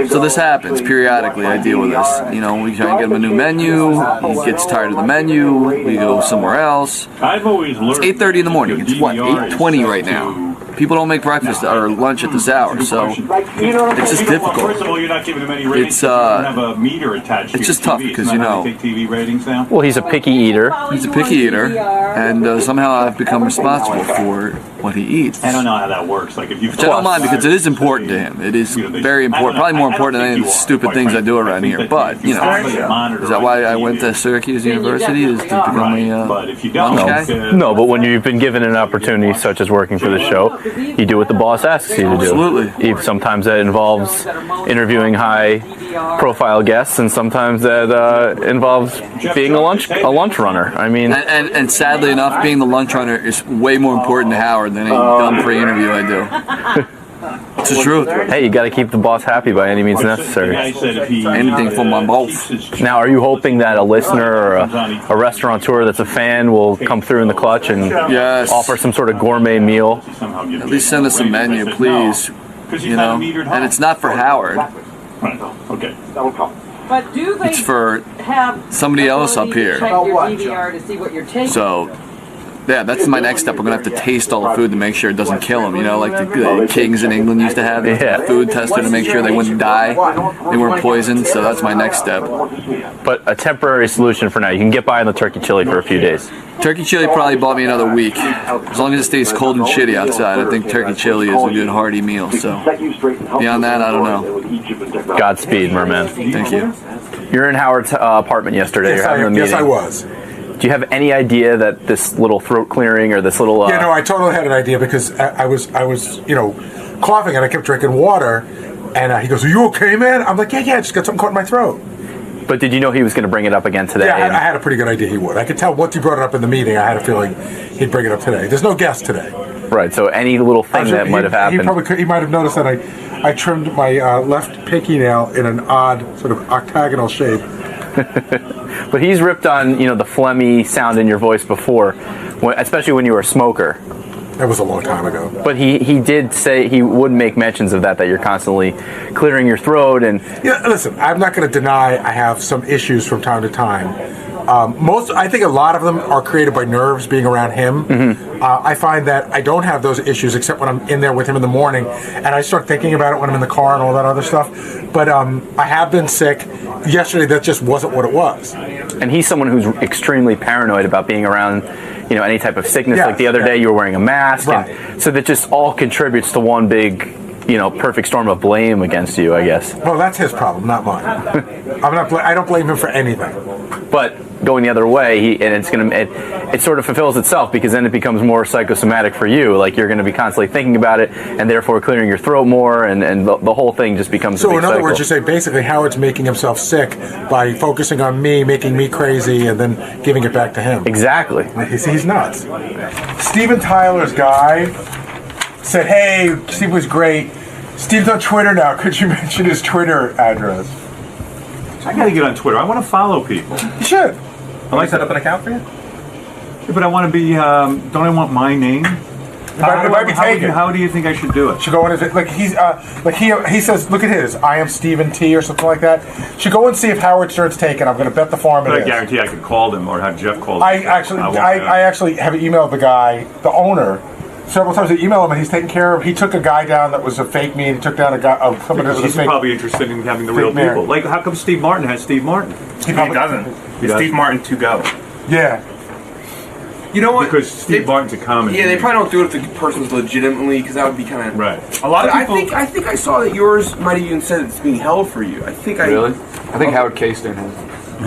So this happens periodically. I deal with this. We try and get him a new menu. He gets tired of the menu. We go somewhere else. I've always learned. It's 8:30 in the morning. It's what, 8:20 right now. People don't make breakfast or lunch at this hour, so it's just difficult. First of all, you're not giving him any ratings. It's you have a meter attached. it's just tough because take TV ratings now. Well, he's a picky eater. He's a picky eater, and somehow I've become responsible for what he eats. I don't know how that works. Like if you, Which I don't mind because it is important to him. It is very important, probably more important than any of the stupid things I do around here. But is that why I went to Syracuse University? Is to become a lunch guy? No, but when you've been given an opportunity such as working for the show, you do what the boss asks you to do. Absolutely. Sometimes that involves interviewing high-profile guests, and sometimes that involves being a lunch runner. I mean, and sadly enough, being the lunch runner is way more important to Howard than any dumb pre-interview I do. It's the truth. Hey, you got to keep the boss happy by any means necessary. Anything for my boss. Now, are you hoping that a listener or a restaurateur that's a fan will come through in the clutch and offer some sort of gourmet meal? At least send us a menu, please. And it's not for Howard. Okay. But do they It's for have somebody else up here. check your DVR to see what you're taking? So Yeah, that's my next step. We're going to have to taste all the food to make sure it doesn't kill them. You know, like the kings in England used to have a food tester to make sure they wouldn't die, they weren't poisoned. So that's my next step. But a temporary solution for now. You can get by on the turkey chili for a few days. Turkey chili probably bought me another week. As long as it stays cold and shitty outside, I think turkey chili is a good hearty meal. So beyond that, I don't know. Godspeed, merman. Thank you. You're in Howard's apartment yesterday. You're having a meeting. Yes, I was. Do you have any idea that this little throat clearing or this little? Yeah, no, I totally had an idea because I was, coughing and I kept drinking water, and he goes, "Are you okay, man?" I'm like, "Yeah, just got something caught in my throat." But did you know he was going to bring it up again today? Yeah, I had a pretty good idea he would. I could tell once he brought it up in the meeting, I had a feeling he'd bring it up today. There's no guest today. Right. So any little thing that might have happened. He might have noticed that I trimmed my left pinky nail in an odd sort of octagonal shape. But he's ripped on, the phlegmy sound in your voice before, especially when you were a smoker. That was a long time ago. But he did say he would make mentions of that you're constantly clearing your throat and... Yeah, listen, I'm not going to deny I have some issues from time to time. I think a lot of them are created by nerves being around him. Mm-hmm. I find that I don't have those issues except when I'm in there with him in the morning, and I start thinking about it when I'm in the car and all that other stuff. But I have been sick. Yesterday, that just wasn't what it was. And he's someone who's extremely paranoid about being around, any type of sickness. Yes, like the other day, you were wearing a mask. Right. And so that just all contributes to one big, perfect storm of blame against you, I guess. Well, that's his problem, not mine. I don't blame him for anything. But going the other way, it sort of fulfills itself because then it becomes more psychosomatic for you. Like you're going to be constantly thinking about it, and therefore clearing your throat more, and the whole thing just becomes. So a big in other cycle. words, you say basically Howard's making himself sick by focusing on me, making me crazy, and then giving it back to him. Exactly. He's nuts. Steven Tyler's guy said, "Hey, Steve was great. Steve's on Twitter now. Could you mention his Twitter address?" I gotta get on Twitter. I want to follow people. You should. I like set up an account for you? Yeah, but I want to be. Don't I want my name? It might be taken. How do you think I should do it? Should go on his he says, look at his. I am Stephen T or something like that. Should go and see if Howard Stern's taken. I'm going to bet the farm But it I is. guarantee I could call them or have Jeff call them. I actually have emailed the guy, the owner, several times. I emailed him and he's taken care of. He took a guy down that was a fake me, and he took down somebody that was a He's fake. probably interested in having the real fake people. Like, how come Steve Martin has Steve Martin? He doesn't. Steve Martin to go. Yeah. You know what? Because Steve Martin's a comedy. Yeah, they probably don't do it if the person's legitimately, because that would be kind of right. A lot of people. I think I saw that yours might have even said it's being held for you. I think Really? I think Howard K. Stern has.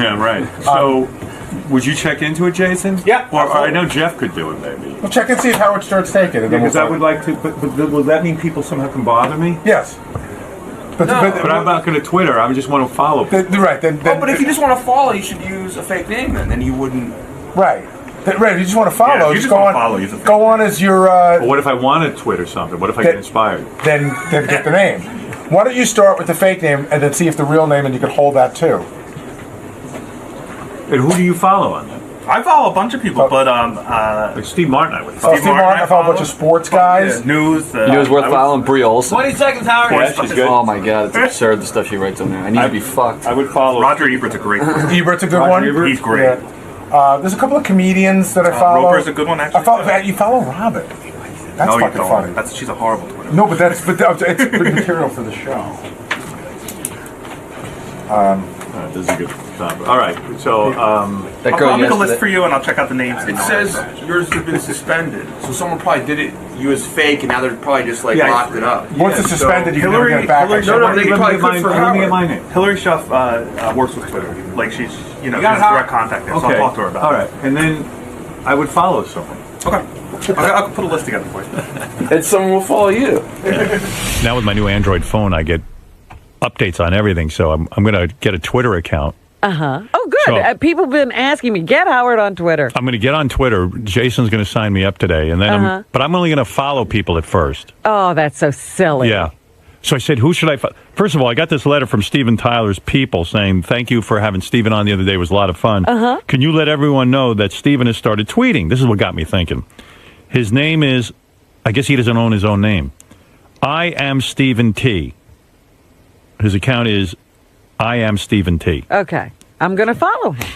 Yeah, right. So, would you check into it, Jason? Yeah. Or I know Jeff could do it, maybe. Well, check and see if Howard Stern's taken. And then Because I would like to. But will that mean people somehow can bother me? Yes. But I'm not going to Twitter. I just want to follow people. Right. Then, but if you just want to follow, you should use a fake name then you wouldn't. Right. Right, if you just want to follow, Yeah, if you just just go wanna on. follow, use a fake Go on as your. But what if I want to Twitter something? What if I get inspired? Then get the name. Why don't you start with the fake name and then see if the real name, and you can hold that too. And who do you follow on that? I follow a bunch of people, but like Steve Martin, I would. Steve Martin, I follow a bunch of sports guys. News. News worth following. Brie Olson. 20 seconds, Howard. Yeah, she's good. Oh my God, it's absurd the stuff she writes on there. I need to be fucked. I would follow. Roger Ebert's a great one. Ebert's a good one. He's great. Yeah. There's a couple of comedians that I follow. Roper's a good one, actually. You follow Robin. That's no, fucking you don't. funny. She's a horrible Twitter. No, but it's good material for the show. This is a good topic. All right, so I'll make a list for you, and I'll check out the names. It says yours has been suspended, so someone probably did it. You as fake, and now they're probably just locked it up. Once it's suspended, you can never get it back. They probably could for let me get Howard. my name. Hillary Schuff works with Twitter. Like she's, she has got direct contact there, so I'll talk to her about it. All right, and then I would follow someone. Okay. I'll put a list together for you. And someone will follow you. Now with my new Android phone, I get updates on everything, so I'm going to get a Twitter account. Oh, good. So- People have been asking me, get Howard on Twitter. I'm going to get on Twitter. Jason's going to sign me up today, and then but I'm only going to follow people at first. Oh, that's so silly. Yeah. So I said, who should I follow? First of all, I got this letter from Steven Tyler's people saying, thank you for having Steven on the other day. It was a lot of fun. Can you let everyone know that Steven has started tweeting? This is what got me thinking. His name is, I guess he doesn't own his own name. I am Stephen T. His account is I am Stephen T. Okay. I'm going to follow him.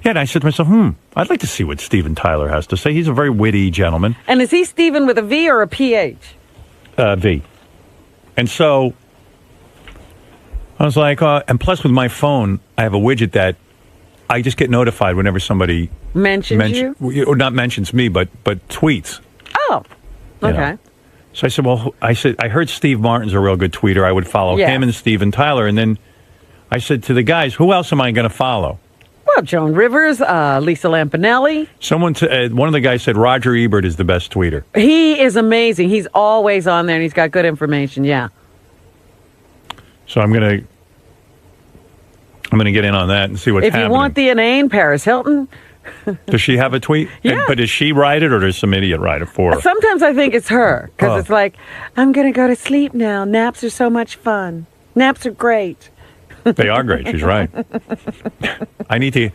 Yeah, and I said to myself, I'd like to see what Steven Tyler has to say. He's a very witty gentleman. And is he Steven with a V or a PH? V. And so I was like, and plus with my phone, I have a widget that I just get notified whenever somebody mentions you? Or not mentions me, but tweets. Oh, okay. You know? So I said, I heard Steve Martin's a real good tweeter. I would follow him and Steven Tyler. And then I said to the guys, who else am I going to follow? Well, Joan Rivers, Lisa Lampanelli. One of the guys said Roger Ebert is the best tweeter. He is amazing. He's always on there, and he's got good information. Yeah. So I'm gonna get in on that and see what's happening. If you want the inane Paris Hilton. Does she have a tweet? Yeah. But does she write it, or does some idiot write it for her? Sometimes I think it's her, because it's like, I'm going to go to sleep now. Naps are so much fun. Naps are great. They are great. She's right. I need to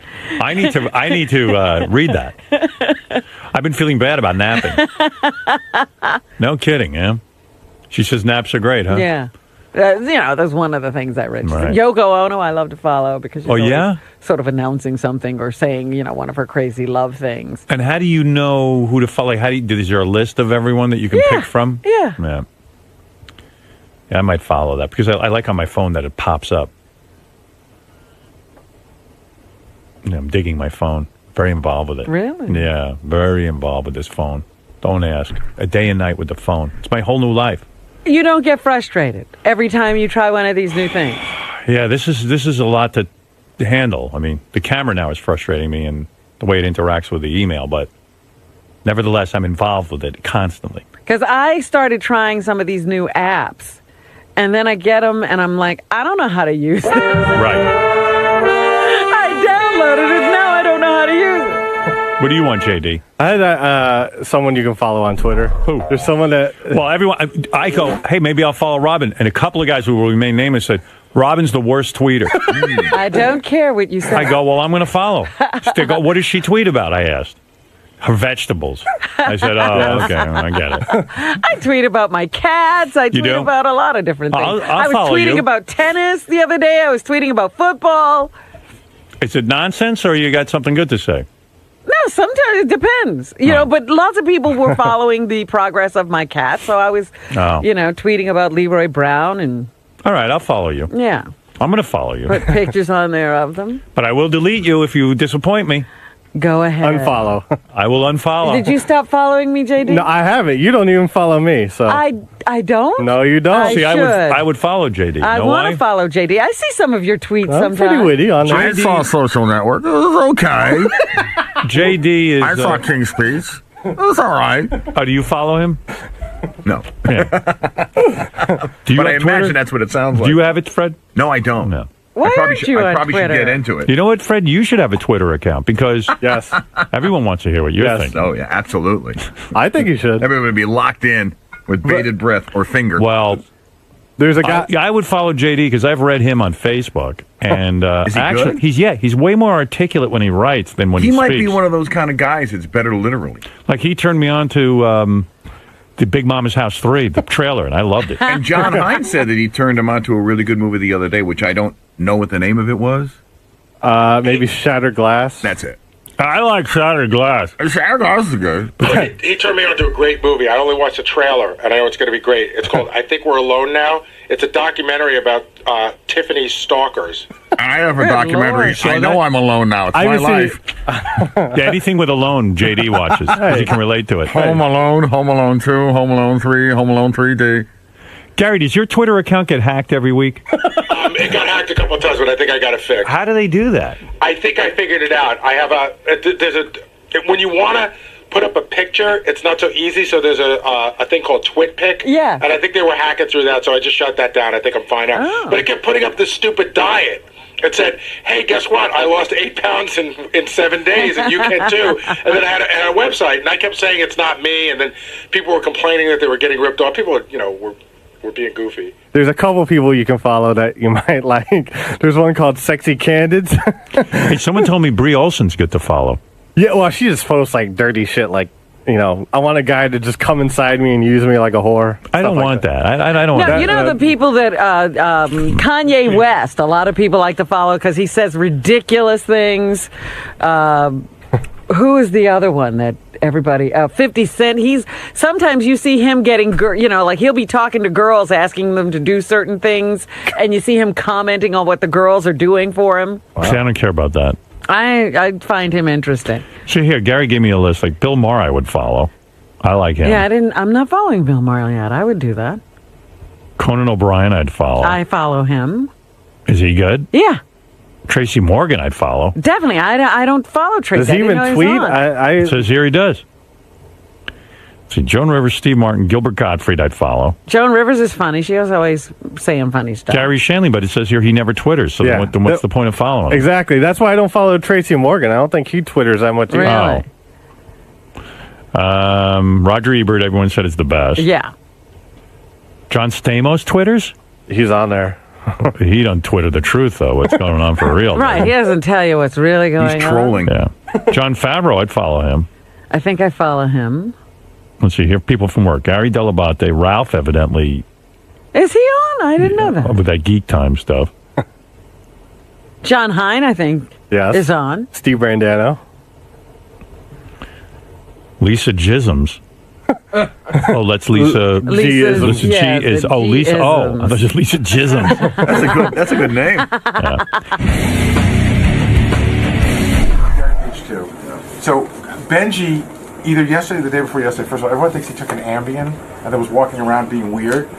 read that. I've been feeling bad about napping. No kidding, yeah. She says naps are great, huh? Yeah. That's one of the things I read. Right. Yoko Ono, I love to follow because she's always sort of announcing something or saying, one of her crazy love things. And how do you know who to follow? Is there a list of everyone that you can pick from? Yeah. Yeah, I might follow that because I like on my phone that it pops up. Yeah, I'm digging my phone. Very involved with it. Really? Yeah, very involved with this phone. Don't ask. A day and night with the phone. It's my whole new life. You don't get frustrated every time you try one of these new things. Yeah, this is a lot to handle. I mean, the camera now is frustrating me and the way it interacts with the email, but nevertheless, I'm involved with it constantly. Because I started trying some of these new apps, and then I get them, and I'm like, I don't know how to use it. Right. I downloaded it, now I don't know how to use it. What do you want, JD? I had someone you can follow on Twitter. Who? There's someone that... Well, everyone... I go, hey, maybe I'll follow Robin. And a couple of guys who will remain nameless said, Robin's the worst tweeter. I don't care what you say. I go, well, I'm going to follow. They go, what does she tweet about? I asked. Her vegetables. I said, okay, I get it. I tweet about my cats. I tweet about a lot of different things. I was tweeting about tennis the other day. I was tweeting about football. Is it nonsense or you got something good to say? No, sometimes it depends. But lots of people were following the progress of my cat. So I was, tweeting about Leroy Brown and... All right, I'll follow you. Yeah. I'm going to follow you. Put pictures on there of them. But I will delete you if you disappoint me. Go ahead. Unfollow. I will unfollow. Did you stop following me, JD? No, I haven't. You don't even follow me, so... I don't? No, you don't. I should. I would follow JD. I want to follow JD. I see some of your tweets sometimes. Pretty witty on there. I saw Social Network. It was okay. JD is... I saw King's Speech. It was all right. Oh, do you follow him? No. Yeah. Do you but I have imagine Twitter? that's what it sounds like. Do you have it, Fred? No, I don't. No. Why I probably aren't you on should Twitter? get into it. You know what, Fred? You should have a Twitter account because yes, everyone wants to hear what you're thinking. Oh, yeah, absolutely. I think you should. Everyone would be locked in with bated breath or finger. Well, there's a guy. I would follow JD because I've read him on Facebook, and Is he actually, good? he's way more articulate when he writes than when he he speaks. might be one of those kind of guys. It's better literally. Like he turned me on to the Big Mama's House 3, the trailer, and I loved it. And John Hines said that he turned him on to a really good movie the other day, which I don't know what the name of it was. Maybe Shattered Glass. That's it. I like Shattered Glass. Shattered Glass is good. He turned me on to a great movie. I only watched the trailer, and I know it's going to be great. It's called I Think We're Alone Now. It's a documentary about Tiffany's stalkers. I have a documentary. I know I'm alone now. It's my life. Yeah, anything with alone, JD watches. 'Cause he can relate to it. Home Alone, Home Alone 2, Home Alone 3, Home Alone 3D. Gary, does your Twitter account get hacked every week? It got hacked a couple of times, but I think I got it fixed. How do they do that? I think I figured it out. I have when you want to put up a picture, it's not so easy. So there's a thing called TwitPic. Yeah. And I think they were hacking through that, so I just shut that down. I think I'm fine now. Oh. But it kept putting up this stupid diet. It said, hey, guess what? I lost 8 pounds in 7 days, and you can too. And then I had a website, and I kept saying it's not me, and then people were complaining that they were getting ripped off. People were being goofy. There's a couple people you can follow that you might like. There's one called Sexy Candids. Hey, someone told me Brie Olson's good to follow. Yeah, well, she just posts like dirty shit like I want a guy to just come inside me and use me like a whore. I don't want that. I don't want No, that. you know the people that Kanye West, a lot of people like to follow because he says ridiculous things. Who is the other one that everybody? 50 Cent. Sometimes you see him getting, like he'll be talking to girls, asking them to do certain things, and you see him commenting on what the girls are doing for him. Wow. See, I don't care about that. I find him interesting. So here, Gary gave me a list. Like Bill Maher, I would follow. I like him. Yeah, I'm not following Bill Maher yet. I would do that. Conan O'Brien, I'd follow. I follow him. Is he good? Yeah. Tracy Morgan, I'd follow. Definitely. I don't follow Tracy. Does he even tweet? It says here he does. See, Joan Rivers, Steve Martin, Gilbert Gottfried, I'd follow. Joan Rivers is funny. She was always saying funny stuff. Gary Shanley, but it says here he never Twitters. So then what's the point of following him? Exactly. That's why I don't follow Tracy Morgan. I don't think he Twitters that much. Really? Roger Ebert, everyone said is the best. Yeah. John Stamos Twitters? He's on there. He don't Twitter the truth, though. What's going on for real? Right. He doesn't tell you what's really going on. He's trolling. Yeah. John Favreau, I'd follow him. I think I follow him. Let's see here. People from work. Gary Delabate. Ralph, evidently. Is he on? I didn't know that. With that Geek Time stuff. John Hine, I think, is on. Steve Brandano. Lisa Jisms. Oh, that's Lisa. Lisa G is. Oh, Lisa. Oh, I thought it was Lisa Jisms. That's a good name. So, Benjy, either yesterday or the day before yesterday, first of all, everyone thinks he took an Ambien and then was walking around being weird.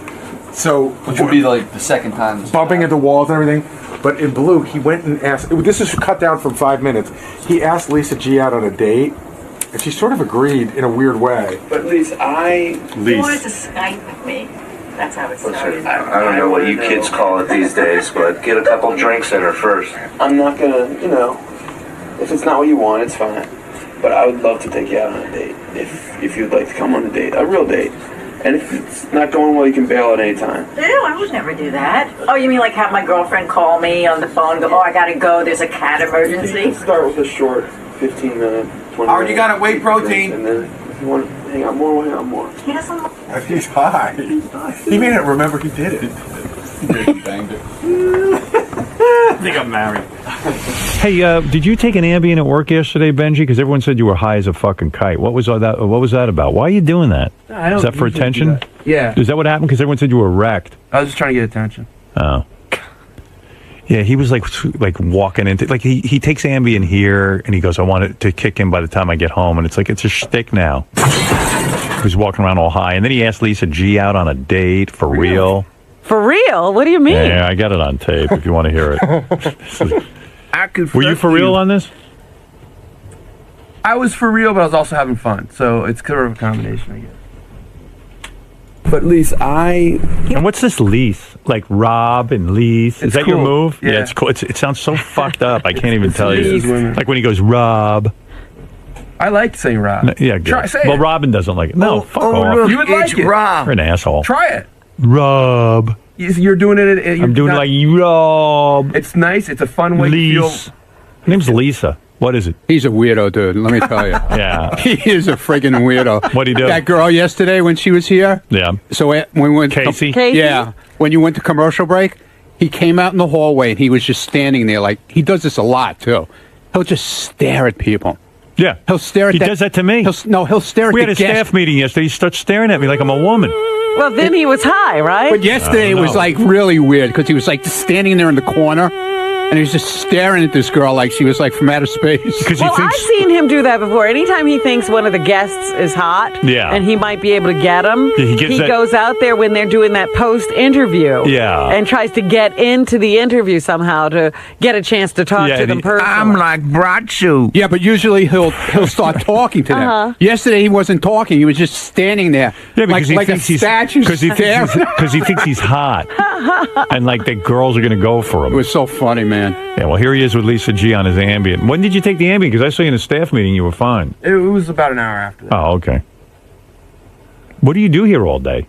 So, which would be like the second time. Bumping into walls and everything. But in Blue, he went and asked, this is cut down from 5 minutes. He asked Lisa G out on a date, and she sort of agreed in a weird way. But Lise, He wanted to Skype with me. That's how it started. I don't know what you kids call it these days, but get a couple drinks in her first. I'm not gonna, if it's not what you want, it's fine. But I would love to take you out on a date, if you'd like to come on a date, a real date. And if it's not going well, you can bail at any time. Ew, I would never do that. Oh, you mean like have my girlfriend call me on the phone, go, I gotta go, there's a cat emergency? Start with a short 15-minute, 20 Howard, you got it, whey protein. And then if you want to hang out more, we'll hang out more. He doesn't. He's high. He may not remember he did it. He banged it. I think I'm married. Hey, did you take an Ambien at work yesterday, Benji? Because everyone said you were high as a fucking kite. What was that? What was that about? Why are you doing that? I don't Is that for usually attention? do that. Yeah. Is that what happened? Because everyone said you were wrecked. I was just trying to get attention. Oh. Yeah, he was like walking into he takes Ambien here and he goes, I want it to kick in by the time I get home, and it's like it's a shtick now. He's walking around all high, and then he asked Lisa G out on a date for real. For real? What do you mean? Yeah, I got it on tape if you want to hear it. Were you for real on this? I was for real, but I was also having fun. So it's sort of a combination, I guess. But Lise, And what's this Lise? Like Rob and Lise? Is that your cool. move? Yeah. It's cool. It sounds so fucked up. I can't even tell you. Lise. Like when he goes Rob. I like saying Rob. No, yeah, good. Try, say well, it. Robin doesn't like it. No, fuck off. Look, you would like it. You're an asshole. Try it. Rob. You're doing it. I'm doing it like Rob. It's nice. It's a fun way to feel. Her name's Lisa. What is it? He's a weirdo, dude. Let me tell you. Yeah. He is a friggin' weirdo. What'd he do? That girl yesterday when she was here. Yeah. So when we went Casey? Yeah. When you went to commercial break, he came out in the hallway and he was just standing there like he does this a lot too. He'll just stare at people. Yeah. He'll stare at He does that to me. He'll stare at We the had a guest. staff meeting yesterday. He starts staring at me like I'm a woman. Well, then he was high, right? But yesterday it was like really weird because he was like just standing there in the corner and he was just staring at this girl like she was like from outer space. Well, I've seen him do that before. Anytime he thinks one of the guests is hot Yeah. and he might be able to get him, Yeah, he gets that- goes out there when they're doing that post-interview Yeah. and tries to get into the interview somehow to get a chance to talk to them personally. like Brachu. Yeah, but usually he'll start talking to them. Uh-huh. Yesterday he wasn't talking; he was just standing there, Yeah, because like a statue. because he thinks he's hot, and like the girls are going to go for him. It was so funny, man. Yeah, well, here he is with Lisa G on his Ambien. When did you take the Ambien? Because I saw you in a staff meeting. You were fine. It was about an hour after that. Oh, okay. What do you do here all day?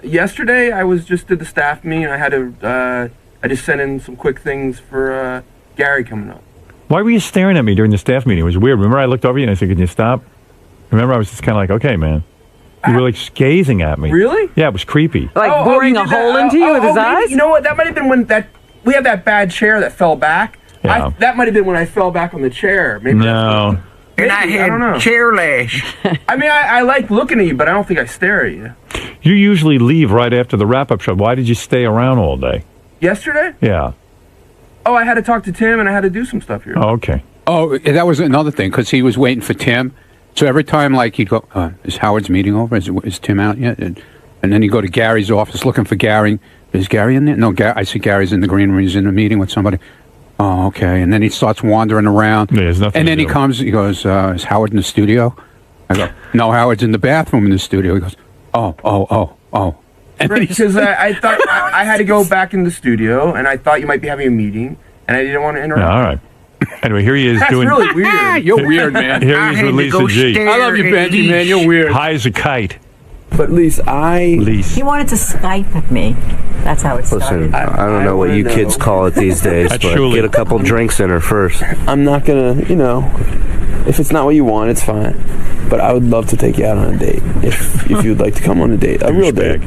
Yesterday, I was just at the staff meeting. I had to. I just sent in some quick things for Gary coming up. Why were you staring at me during the staff meeting? It was weird. Remember, I looked over you and I said, "Can you stop?" Remember, I was just kind of like, okay, man. You were like gazing at me. Really? Yeah, it was creepy. Like boring a hole into you with his eyes? You know what? That might have been when we had that bad chair that fell back. Yeah. That might have been when I fell back on the chair. Maybe No. And I don't know. chair lash. I mean, I like looking at you, but I don't think I stare at you. You usually leave right after the wrap-up show. Why did you stay around all day? Yesterday? Yeah. Oh, I had to talk to Tim and I had to do some stuff here. Oh, okay. Oh, that was another thing, because he was waiting for Tim. So every time, like, he'd go, is Howard's meeting over? Is Tim out yet? And then he'd go to Gary's office looking for Gary. Is Gary in there? No, I see Gary's in the green room. He's in a meeting with somebody. Oh, okay. And then he starts wandering around. Yeah, there's nothing and then to he do. comes, he goes, is Howard in the studio? I go, no, Howard's in the bathroom in the studio. He goes, oh. And then Because I thought I had to go back in the studio, and I thought you might be having a meting, and I didn't want to interrupt. Yeah, all right. Anyway, here he is That's doing... really weird. You're weird, man. Here he is with Lisa G. I love you, Benjy, man. You're weird. High as a kite. But Lisa, He wanted to Skype with me. That's how it started. Listen, I don't know what you kids call it these days, That's but truly- get a couple drinks in her first. I'm not gonna, if it's not what you want, it's fine. But I would love to take you out on a date if you'd like to come on a date, a real date.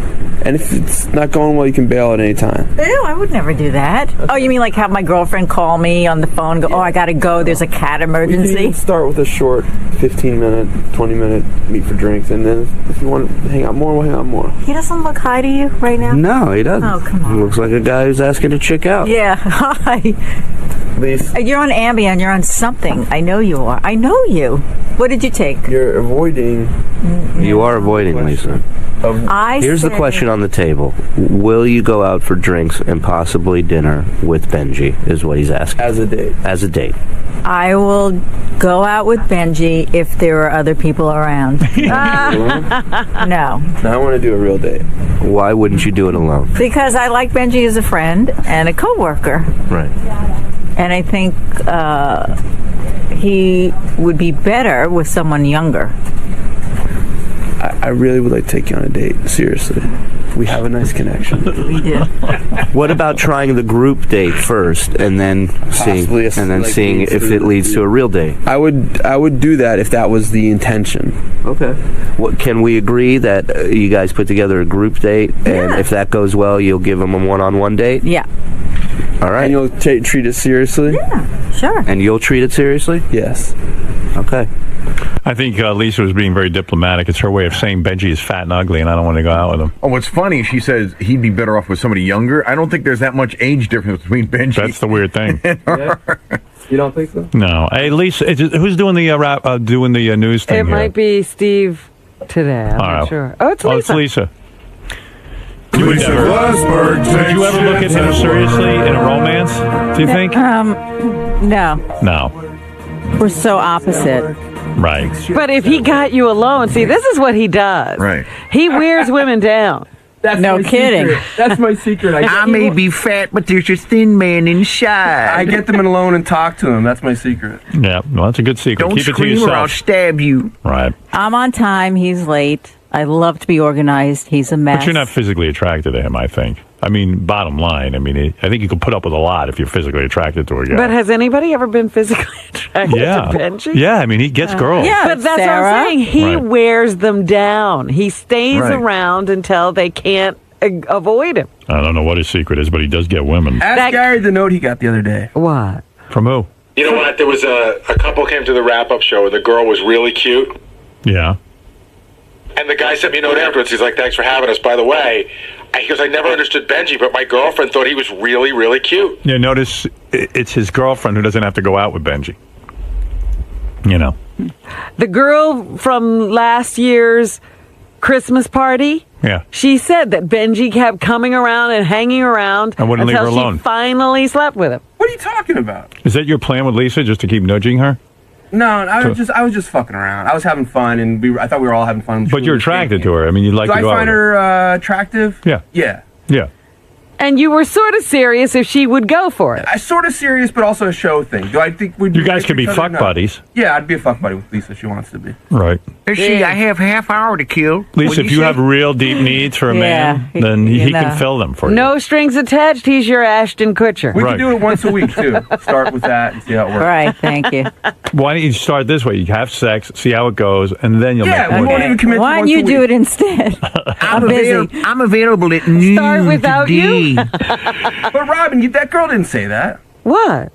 And if it's not going well, you can bail at any time. Ew, I would never do that. Oh, you mean like have my girlfriend call me on the phone, go, oh, I gotta go, there's a cat We can emergency? even start with a short 15-minute, 20-minute meet for drinks, and then if you want to hang out more, we'll hang out more. He doesn't look high to you right now? No, he doesn't. Oh, come on. He looks like a guy who's asking a chick out. Yeah, hi. Lisa, You're on Ambien, you're on something. I know you are. I know you. What did you take? you're avoiding. You are avoiding, Lisa. Here's the question on the table. Will you go out for drinks and possibly dinner with Benjy, is what he's asking. As a date. As a date. I will go out with Benjy if there are other people around. No, Now I want to do a real date. Why wouldn't you do it alone? because I like Benjy as a friend and a coworker. Right. And I think he would be better with someone younger. I really would like to take you on a date. Seriously. We have a nice connection. We do. What about trying the group date first and then seeing if it leads to a real date? I would do that if that was the intention. Okay. What, can we agree that you guys put together a group date, and if that goes well, you'll give them a one-on-one date? Yeah. All right. And you'll treat it seriously? Yeah, sure. And you'll treat it seriously? Yes. Okay. I think Lisa was being very diplomatic. It's her way of saying Benjy is fat and ugly, and I don't want to go out with him. Oh, what's funny, she says he'd be better off with somebody younger. I don't think there's that much age difference between Benjy. That's the weird thing. You don't think so? No. Hey, Lisa, who's doing the news thing It here? might be Steve today. I'm All not right. sure. Oh, it's Lisa. It's Lisa. Would you ever look at him seriously in a romance, do you think? No. No. We're so opposite. Right. But if he got you alone, see, this is what he does. Right. He wears women down. That's No my kidding. secret. That's my secret. I may be fat, but there's a thin man inside. I get them alone and talk to them. That's my secret. Yeah, well, that's a good secret. Don't Keep it to scream or I'll yourself. stab you. Right. I'm on time. He's late. I love to be organized. He's a mess. But you're not physically attracted to him, I think. I mean, bottom line, I think you could put up with a lot if you're physically attracted to a guy. But has anybody ever been physically attracted to Benjy? Yeah, I mean, he gets girls. Yeah, But that's Sarah. what I'm saying. He Right. wears them down. He stays Right. around until they can't avoid him. I don't know what his secret is, but he does get women. Ask Gary the note he got the other day. What? From who? You know what? There was a couple came to the wrap-up show, and the girl was really cute. Yeah. And the guy sent me a note afterwards. He's like, thanks for having us. By the way, he goes, I never understood Benjy, but my girlfriend thought he was really, really cute. Yeah, notice it's his girlfriend who doesn't have to go out with Benjy. You know. The girl from last year's Christmas party, Yeah. she said that Benjy kept coming around and hanging around I wouldn't leave until her alone. she finally slept with him. What are you talking about? Is that your plan with Lisa, just to keep nudging her? No, I was just fucking around. I was having fun, and I thought we were all having fun. But you're attracted to her. I mean, you'd like Do to I go out find with her. her attractive? Yeah. Yeah. Yeah. And you were sort of serious if she would go for it. I sort of serious, but also a show thing. Do I think we? You guys could be fuck buddies. Yeah, I'd be a fuck buddy with Lisa if she wants to be. Right. See, I have half hour to kill. Lisa, if you have real deep needs for a man, then he can fill them for you. No strings attached. He's your Ashton Kutcher. We can do it once a week too. Start with that and see how it works. Right. Thank you. Why don't you start this way? You have sex, see how it goes, and then you'll make we more. won't even commit. Why don't you do it instead? I'm busy. I'm available at noon. Start without today. you? But Robin, that girl didn't say that. What?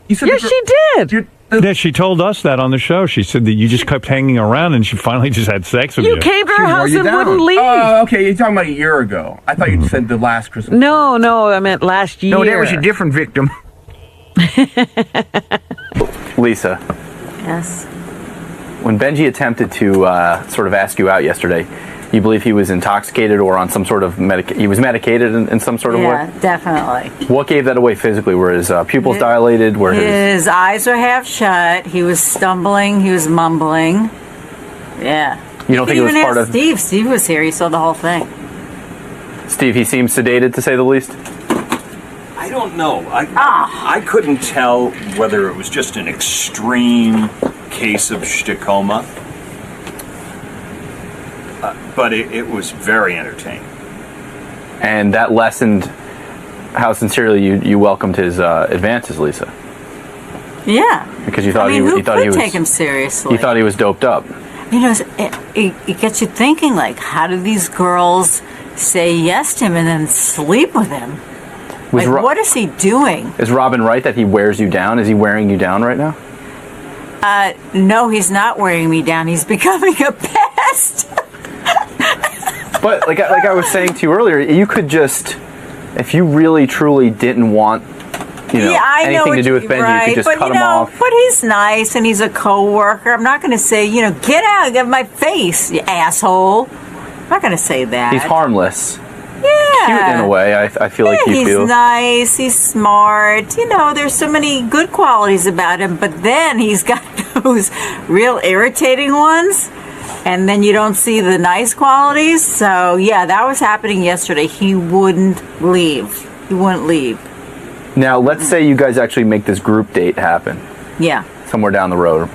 You said Yes, she did. Yeah, she told us that on the show. She said that you just kept hanging around and she finally just had sex with you. You came to her house and wouldn't leave. Oh, okay. You're talking about a year ago. I thought you said the last Christmas. No, I meant last year. No, that was a different victim. Lisa, Yes. when Benjy attempted to sort of ask you out yesterday, you believe he was intoxicated or on some sort of he was medicated in some sort of way? Yeah, definitely. What gave that away physically? Were his pupils dilated? Were His eyes were half shut. He was stumbling. He was mumbling. Yeah. You don't think it was part of... Steve? Steve was here. He saw the whole thing. Steve, he seems sedated, to say the least. I don't know. I couldn't tell whether it was just an extreme case of shtikoma, but it was very entertaining. And that lessened how sincerely you welcomed his advances, Lisa. Yeah. Because you thought who he thought he could was take him seriously? You thought he was doped up. You know, it gets you thinking, like, how do these girls say yes to him and then sleep with him? What is he doing? Is Robin right that he wears you down? Is he wearing you down right now? No, he's not wearing me down. He's becoming a pest. But like I was saying to you earlier, you could just, if you really truly didn't want, anything to do with Benjy, you could just cut him off. But he's nice and he's a co-worker. I'm not going to say, get out of my face, you asshole. I'm not going to say that. He's harmless. Yeah. Cute in a way, I feel like you feel. He's nice, he's smart. There's so many good qualities about him, but then he's got those real irritating ones, and then you don't see the nice qualities. So, yeah, that was happening yesterday. He wouldn't leave. Now, let's say you guys actually make this group date happen. Yeah. Somewhere down the road.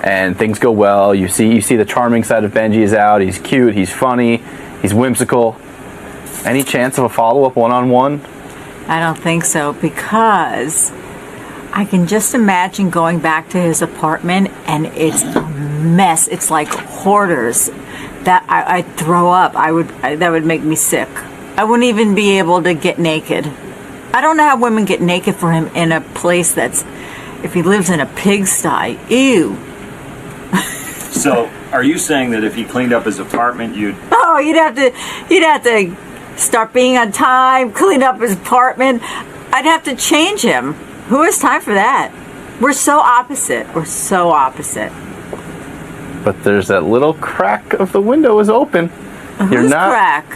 And things go well. You see the charming side of Benjy is out. He's cute, he's funny, he's whimsical. Any chance of a follow-up one-on-one? I don't think so, because I can just imagine going back to his apartment and it's a mess. It's like Hoarders. That I'd throw up. That would make me sick. I wouldn't even be able to get naked. I don't know how women get naked for him in a place that's, if he lives in a pigsty. Ew. So, are you saying that if he cleaned up his apartment, you'd He'd have to start being on time, clean up his apartment. I'd have to change him. Who has time for that? We're so opposite. But there's that little crack of the window is open. Whose crack?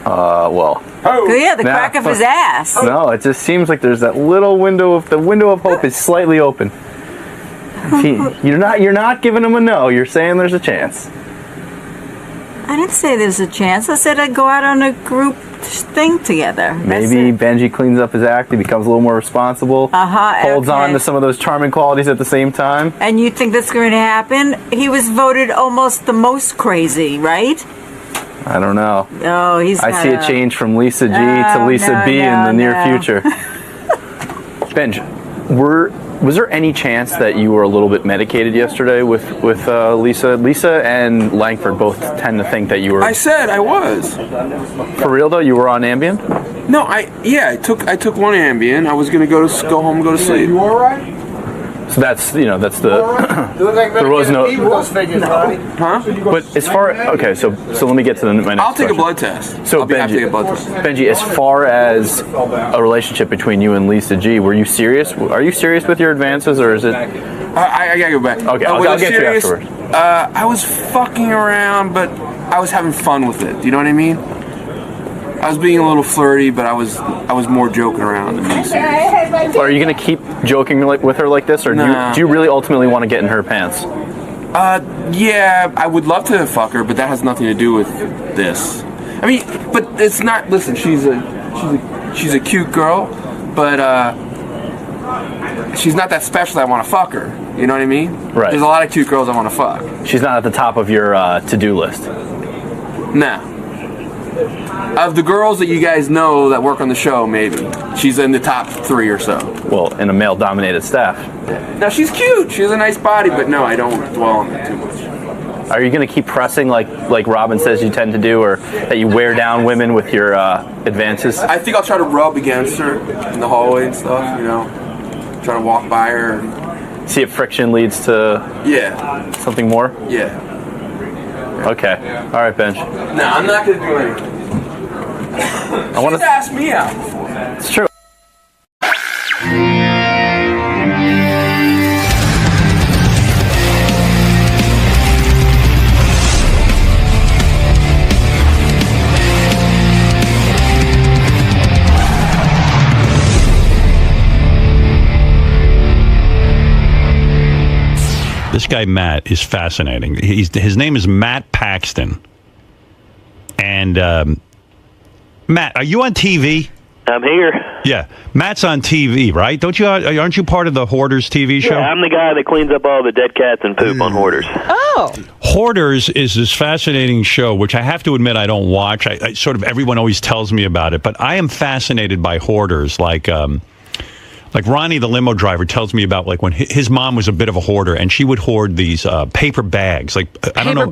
Well. Oh, yeah, the crack of his ass. No, it just seems like there's that little window of hope is slightly open. You're not giving him a no. You're saying there's a chance. I didn't say there's a chance. I said I'd go out on a group thing together. Maybe Benjy cleans up his act. He becomes a little more responsible. Holds on to some of those charming qualities at the same time. And you think that's going to happen? He was voted almost the most crazy, right? I don't know. Oh, I see a change from Lisa G to Lisa B in the near future. Benj, was there any chance that you were a little bit medicated yesterday with Lisa? Lisa and Langford both tend to think that you were. I said I was. For real though, you were on Ambien? No, I took one Ambien. I was gonna go home and go to sleep. You all right? So that's the there was no. Huh? But as far so let me get to my next I'll take question. a blood test. So Benjy, as far as a relationship between you and Lisa G, were you serious? Are you serious with your advances, or is it? I gotta go back. Okay, I'll get you afterwards. I was fucking around, but I was having fun with it. Do you know what I mean? I was being a little flirty, but I was more joking around than being serious. Are you gonna keep joking with her like this, or do you really ultimately want to get in her pants? Yeah, I would love to fuck her, but that has nothing to do with this. I mean, but it's not. Listen, she's a She's a cute girl, but she's not that special that I want to fuck her. You know what I mean? Right. There's a lot of cute girls I want to fuck. She's not at the top of your to-do list. Nah. Of the girls that you guys know that work on the show, maybe. She's in the top 3 or so. Well, in a male-dominated staff. Now, she's cute. She has a nice body, but no, I don't dwell on that too much. Are you going to keep pressing like Robin says you tend to do, or that you wear down women with your advances? I think I'll try to rub against her in the hallway and stuff, you know. Try to walk by her. See if friction leads to something more? Yeah. Okay. All right, Benj. No, I'm not going to do anything. I want to ask me out before. It's true. This guy, Matt, is fascinating. His name is Matt Paxton. And, Matt, are you on TV? I'm here. Yeah. Matt's on TV, right? Aren't you part of the Hoarders TV show? Yeah, I'm the guy that cleans up all the dead cats and poop on Hoarders. Oh. Hoarders is this fascinating show, which I have to admit I don't watch. I sort of, everyone always tells me about it, but I am fascinated by Hoarders. Like Ronnie, the limo driver, tells me about like when his mom was a bit of a hoarder, and she would hoard these paper bags, like I don't know,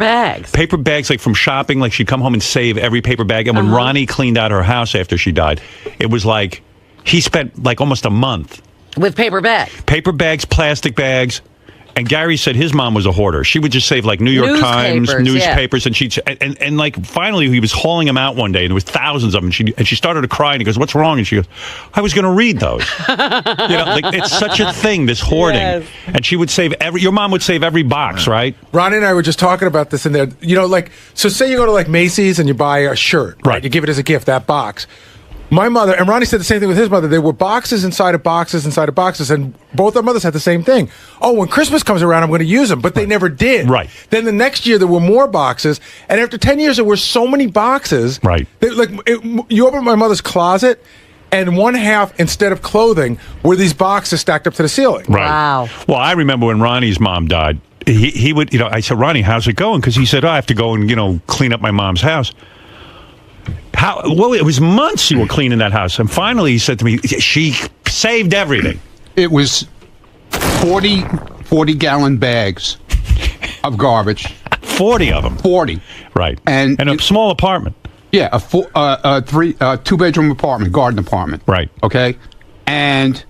paper bags, like from shopping. Like she'd come home and save every paper bag. And when Ronnie cleaned out her house after she died, it was like he spent like almost a month with paper bags, plastic bags. And Gary said his mom was a hoarder. She would just save like New York Times newspapers, and she'd and like finally he was hauling them out one day, and there was thousands of them. And she started to cry, and he goes, "What's wrong?" And she goes, "I was going to read those." Like it's such a thing, this hoarding. Yes. And she would save your mom would save every box, right? Ronnie and I were just talking about this in there. Like so, say you go to like Macy's and you buy a shirt, right? You give it as a gift, that box. My mother, and Ronnie said the same thing with his mother, there were boxes inside of boxes inside of boxes, and both our mothers had the same thing. Oh, when Christmas comes around, I'm going to use them, but they never did. Right. Then the next year, there were more boxes, and after 10 years, there were so many boxes. Right. You open my mother's closet, and one half, instead of clothing, were these boxes stacked up to the ceiling. Right. Wow. Well, I remember when Ronnie's mom died, he would, I said, "Ronnie, how's it going?" Because he said, "Oh, I have to go and, clean up my mom's house." Well, it was months you were cleaning that house. And finally, he said to me, she saved everything. It was 40-gallon bags of garbage. 40 of them? 40. Right. And a small apartment. Yeah, a 2-bedroom apartment, garden apartment. Right. Okay? And,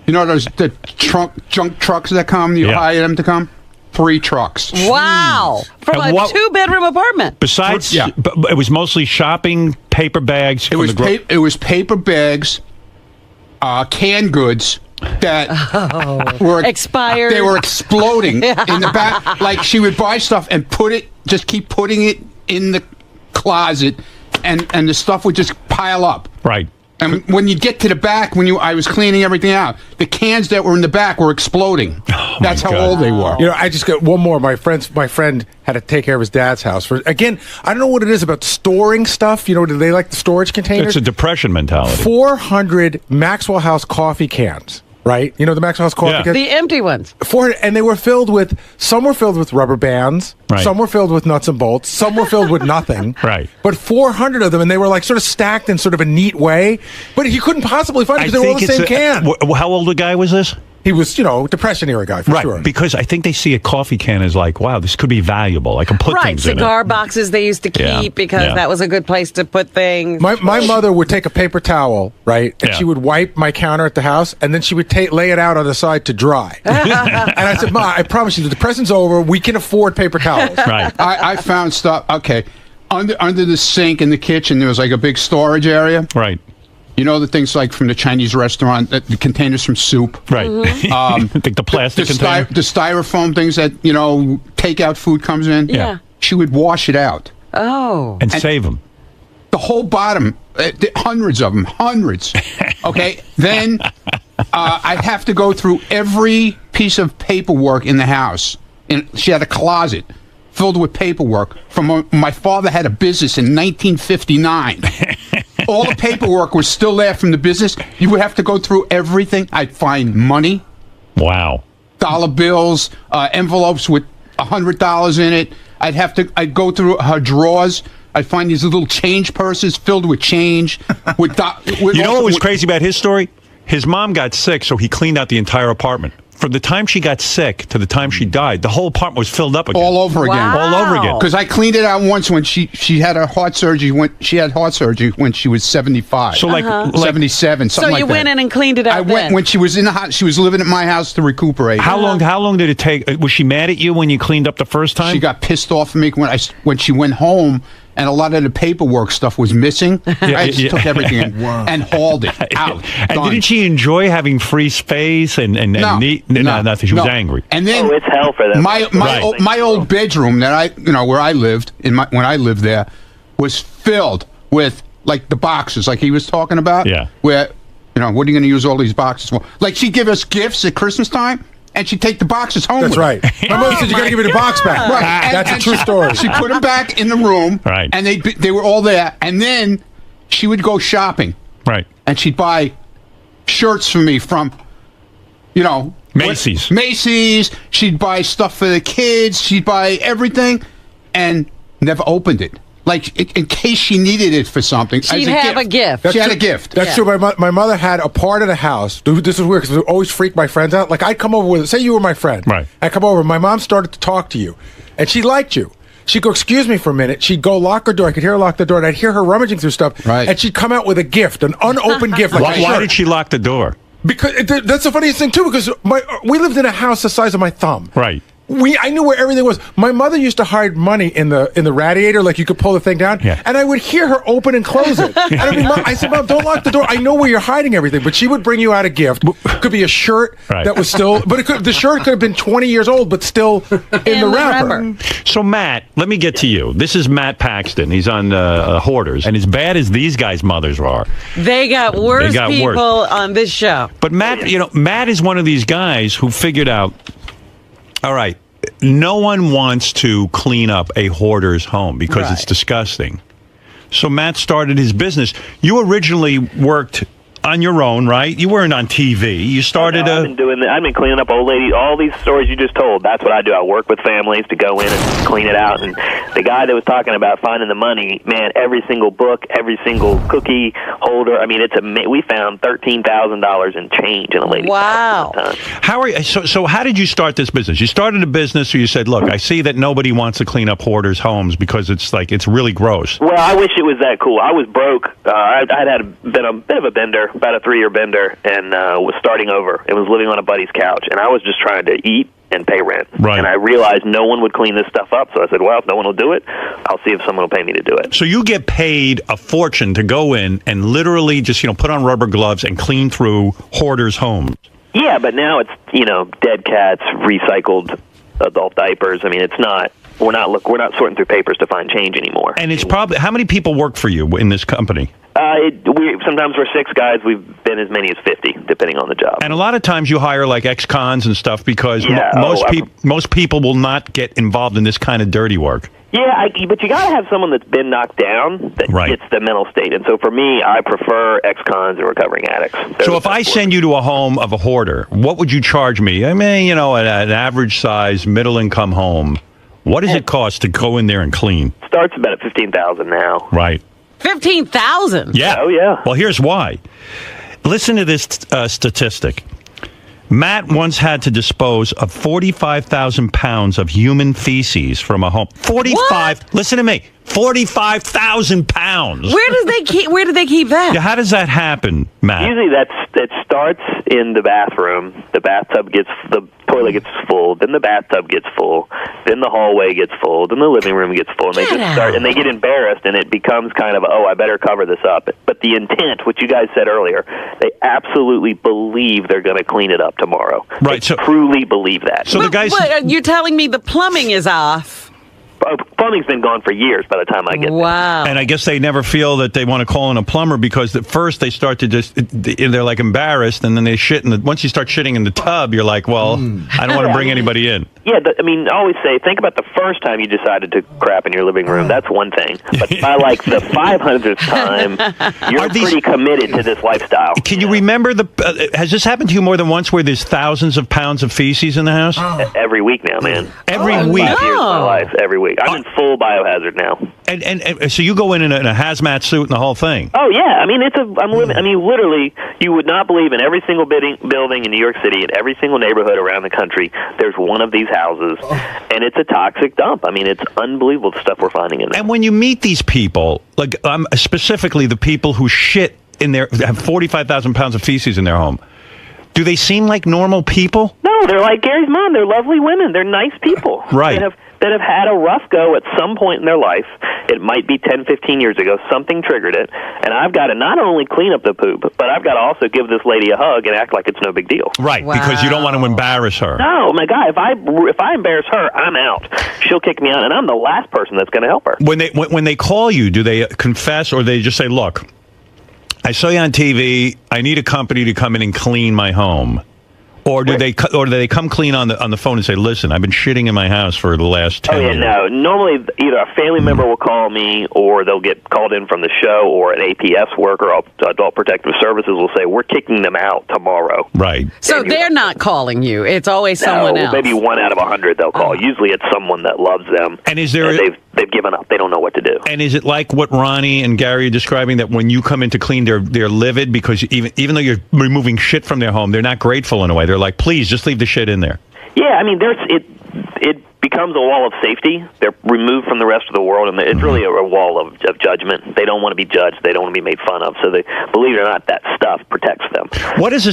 those the junk trucks that come, you hire them to come? 3 trucks. Wow. From a 2-bedroom apartment. Besides, but it was mostly shopping, paper bags. It was paper bags, canned goods that were expired. They were exploding in the back. Like she would buy stuff and keep putting it in the closet, and the stuff would just pile up. Right. And when you get to the back, I was cleaning everything out, the cans that were in the back were exploding. That's how old they were. I just got one more. My friend had to take care of his dad's house. Again, I don't know what it is about storing stuff. Do they like the storage containers? It's a depression mentality. 400 Maxwell House coffee cans. Right? The Maxwell House coffee cans? The empty ones. 400, and they were some were filled with rubber bands, some were filled with nuts and bolts, some were filled with nothing. Right. But 400 of them, and they were like sort of stacked in sort of a neat way. But he couldn't possibly find it because they were all the same can. How old a guy was this? He was, Depression era guy, for sure. Because I think they see a coffee can as like, wow, this could be valuable. I can put things in it. Cigar boxes they used to keep because that was a good place to put things. My mother would take a paper towel, right, and she would wipe my counter at the house, and then she would lay it out on the side to dry. And I said, Ma, I promise you, the depression's over. We can afford paper towels. Right. I found stuff, under the sink in the kitchen, there was like a big storage area. Right. The things like from the Chinese restaurant, the containers from soup. Right. The plastic container. The styrofoam things that, takeout food comes in. Yeah. She would wash it out. Oh. And save them. The whole bottom, hundreds of them, hundreds. Okay. Then I'd have to go through every piece of paperwork in the house. And she had a closet filled with paperwork from when my father had a business in 1959. all the paperwork was still there from the business. You would have to go through everything. I'd find money. Wow. Dollar bills, envelopes with $100 in it. I'd go through her drawers. I'd find these little change purses filled with change. With you know what was crazy about his story? His mom got sick, so he cleaned out the entire apartment. From the time she got sick to the time she died, the whole apartment was filled up again. All over again. All over again. Because I cleaned it out once when she had her heart surgery. She had heart surgery when she was 75. So like 77, So something like you that. went in and cleaned it out. I went when she was in the house. She was living at my house to recuperate. How long did it take? Was she mad at you when you cleaned up the first time? She got pissed off at me when she went home. And a lot of the paperwork stuff was missing. I just took everything and hauled it out. And didn't she enjoy having free space and neat? No, nothing. She was angry. And then it's hell for them. My old bedroom that where I lived when I lived there was filled with like the boxes, like he was talking about. Yeah. Where what are you going to use all these boxes for? Like she'd give us gifts at Christmas time. And she'd take the boxes home. That's right. My mother said you got to give me the box back. Right. That's a true story. She put them back in the room. Right. And they were all there. And then she would go shopping. Right. And she'd buy shirts for me from, Macy's. Macy's. She'd buy stuff for the kids. She'd buy everything, and never opened it. Like in case she needed it for something. She'd have a gift. She had a gift. That's true. My mother had a part of the house. This is weird because it always freaked my friends out. Like I'd come over with, say you were my friend. Right. I'd come over. My mom started to talk to you, and she liked you. She'd go, excuse me for a minute. She'd go lock her door. I could hear her lock the door, and I'd hear her rummaging through stuff. Right. And she'd come out with a gift, an unopened gift. Like Why did she lock the door? Because that's the funniest thing too. Because we lived in a house the size of my thumb. Right. I knew where everything was. My mother used to hide money in the radiator, like you could pull the thing down, and I would hear her open and close it. And I said, Mom, don't lock the door. I know where you're hiding everything. But she would bring you out a gift. Could be a shirt that was still, but the shirt could have been 20 years old, but still in the wrapper. So Matt, let me get to you. This is Matt Paxton. He's on Hoarders, and as bad as these guys' mothers are, they got worse people on this show. But Matt, Matt is one of these guys who figured out. All right. No one wants to clean up a hoarder's home because it's disgusting. So Matt started his business. You originally worked on your own, right? You weren't on TV. You started I've been doing that. I've been cleaning up old ladies. All these stories you just told, that's what I do. I work with families to go in and clean it out. And the guy that was talking about finding the money, man, every single book, every single cookie holder, I mean, we found $13,000 in change in a lady's house. Wow. How are you? So how did you start this business? You started a business where you said, look, I see that nobody wants to clean up hoarders' homes because it's really gross. Well, I wish it was that cool. I was broke. I'd been a bit of a bender, about a 3-year bender, and was starting over and was living on a buddy's couch. And I was just trying to eat and pay rent. Right. And I realized no one would clean this stuff up. So I said, well, if no one will do it, I'll see if someone will pay me to do it. So you get paid a fortune to go in and literally just, put on rubber gloves and clean through hoarders' homes. Yeah, but now it's, dead cats, recycled adult diapers. I mean, it's not. We're not sorting through papers to find change anymore. And it's probably, how many people work for you in this company? Sometimes we're 6 guys. We've been as many as 50, depending on the job. And a lot of times you hire like ex-cons and stuff because most people will not get involved in this kind of dirty work. Yeah, but you got to have someone that's been knocked down that gets the mental state. And so for me, I prefer ex-cons and recovering addicts. So if I send you to a home of a hoarder, what would you charge me? I mean, an average size, middle-income home. What does it cost to go in there and clean? Starts about at $15,000 now. Right. 15,000? Yeah. Oh, yeah. Well, here's why. Listen to this statistic. Matt once had to dispose of 45,000 pounds of human feces from a home. 45. What? Listen to me. 45,000 pounds. Where do they keep that? Yeah, how does that happen, Matt? Usually it starts in the bathroom. The toilet gets full, then the bathtub gets full, then the hallway gets full, then the living room gets full, and they get embarrassed, and it becomes kind of, I better cover this up. But the intent, what you guys said earlier, they absolutely believe they're going to clean it up tomorrow. Right. They truly believe that. So the guys, you're telling me the plumbing is off? Plumbing's been gone for years by the time I get there. Wow. And I guess they never feel that they want to call in a plumber because at first they start to they're like embarrassed, and then they shit once you start shitting in the tub, you're like, well, I don't want to bring anybody in. Yeah, I mean, I always say, think about the first time you decided to crap in your living room. That's one thing. But by like the 500th time, you're pretty committed to this lifestyle. Can you remember has this happened to you more than once where there's thousands of pounds of feces in the house? Every week now, man. Every week? 5 years of my life, every week. I'm in full biohazard now. And so you go in a hazmat suit and the whole thing? Oh, yeah. I mean, literally, you would not believe in every single building in New York City, in every single neighborhood around the country, there's one of these houses, and it's a toxic dump. I mean, it's unbelievable the stuff we're finding in there. And when you meet these people, like specifically the people who shit in their, have 45,000 pounds of feces in their home, do they seem like normal people? No, they're like Gary's mom. They're lovely women. They're nice people. Right. That have had a rough go at some point in their life. It might be 10, 15 years ago. Something triggered it. And I've got to not only clean up the poop, but I've got to also give this lady a hug and act like it's no big deal. Right, because you don't want to embarrass her. No, my God, if I embarrass her, I'm out. She'll kick me out, and I'm the last person that's going to help her. When they call you, do they confess or they just say, look, I saw you on TV. I need a company to come in and clean my home. Or do they come clean on the phone and say, listen, I've been shitting in my house for the last 10 years? No. Normally, either a family member will call me, or they'll get called in from the show, or an APS worker, Adult Protective Services, will say, we're kicking them out tomorrow. Right. So they're not calling you. It's always someone else. Maybe 1 out of 100 they'll call. Usually it's someone that loves them. And is there... They've given up. They don't know what to do. And is it like what Ronnie and Gary are describing, that when you come in to clean, they're livid because even though you're removing shit from their home, they're not grateful in a way. They're like, please, just leave the shit in there. Yeah, I mean, it becomes a wall of safety. They're removed from the rest of the world, and it's really a wall of judgment. They don't want to be judged. They don't want to be made fun of. So they, believe it or not, that stuff protects them. What is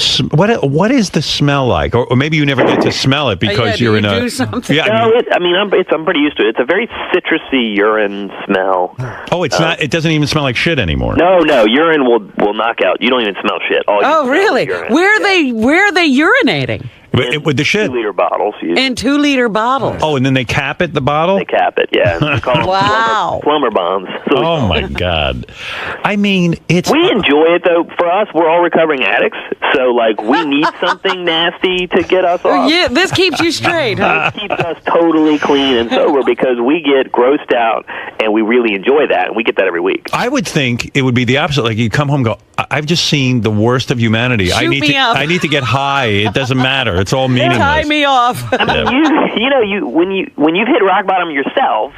the smell like? Or maybe you never get to smell it because you're in a... Do something? Yeah, I'm pretty used to it. It's a very citrusy urine smell. Oh, it's not. It doesn't even smell like shit anymore. No, urine will knock out. You don't even smell shit. Really? Where are they urinating? With the shit? 2-liter bottles. In 2-liter bottles. Oh, and then they cap it, the bottle? They cap it, yeah. We call them plumber bombs. Oh, my God. I mean, it's... We enjoy it, though. For us, we're all recovering addicts, so, like, we need something nasty to get us off. Yeah, this keeps you straight, huh? This keeps us totally clean and sober because we get grossed out, and we really enjoy that, and we get that every week. I would think it would be the opposite. Like, you come home and go, I've just seen the worst of humanity. I need to get high. It doesn't matter. It's all meaningless. Tie me off. I mean, when you've hit rock bottom yourself,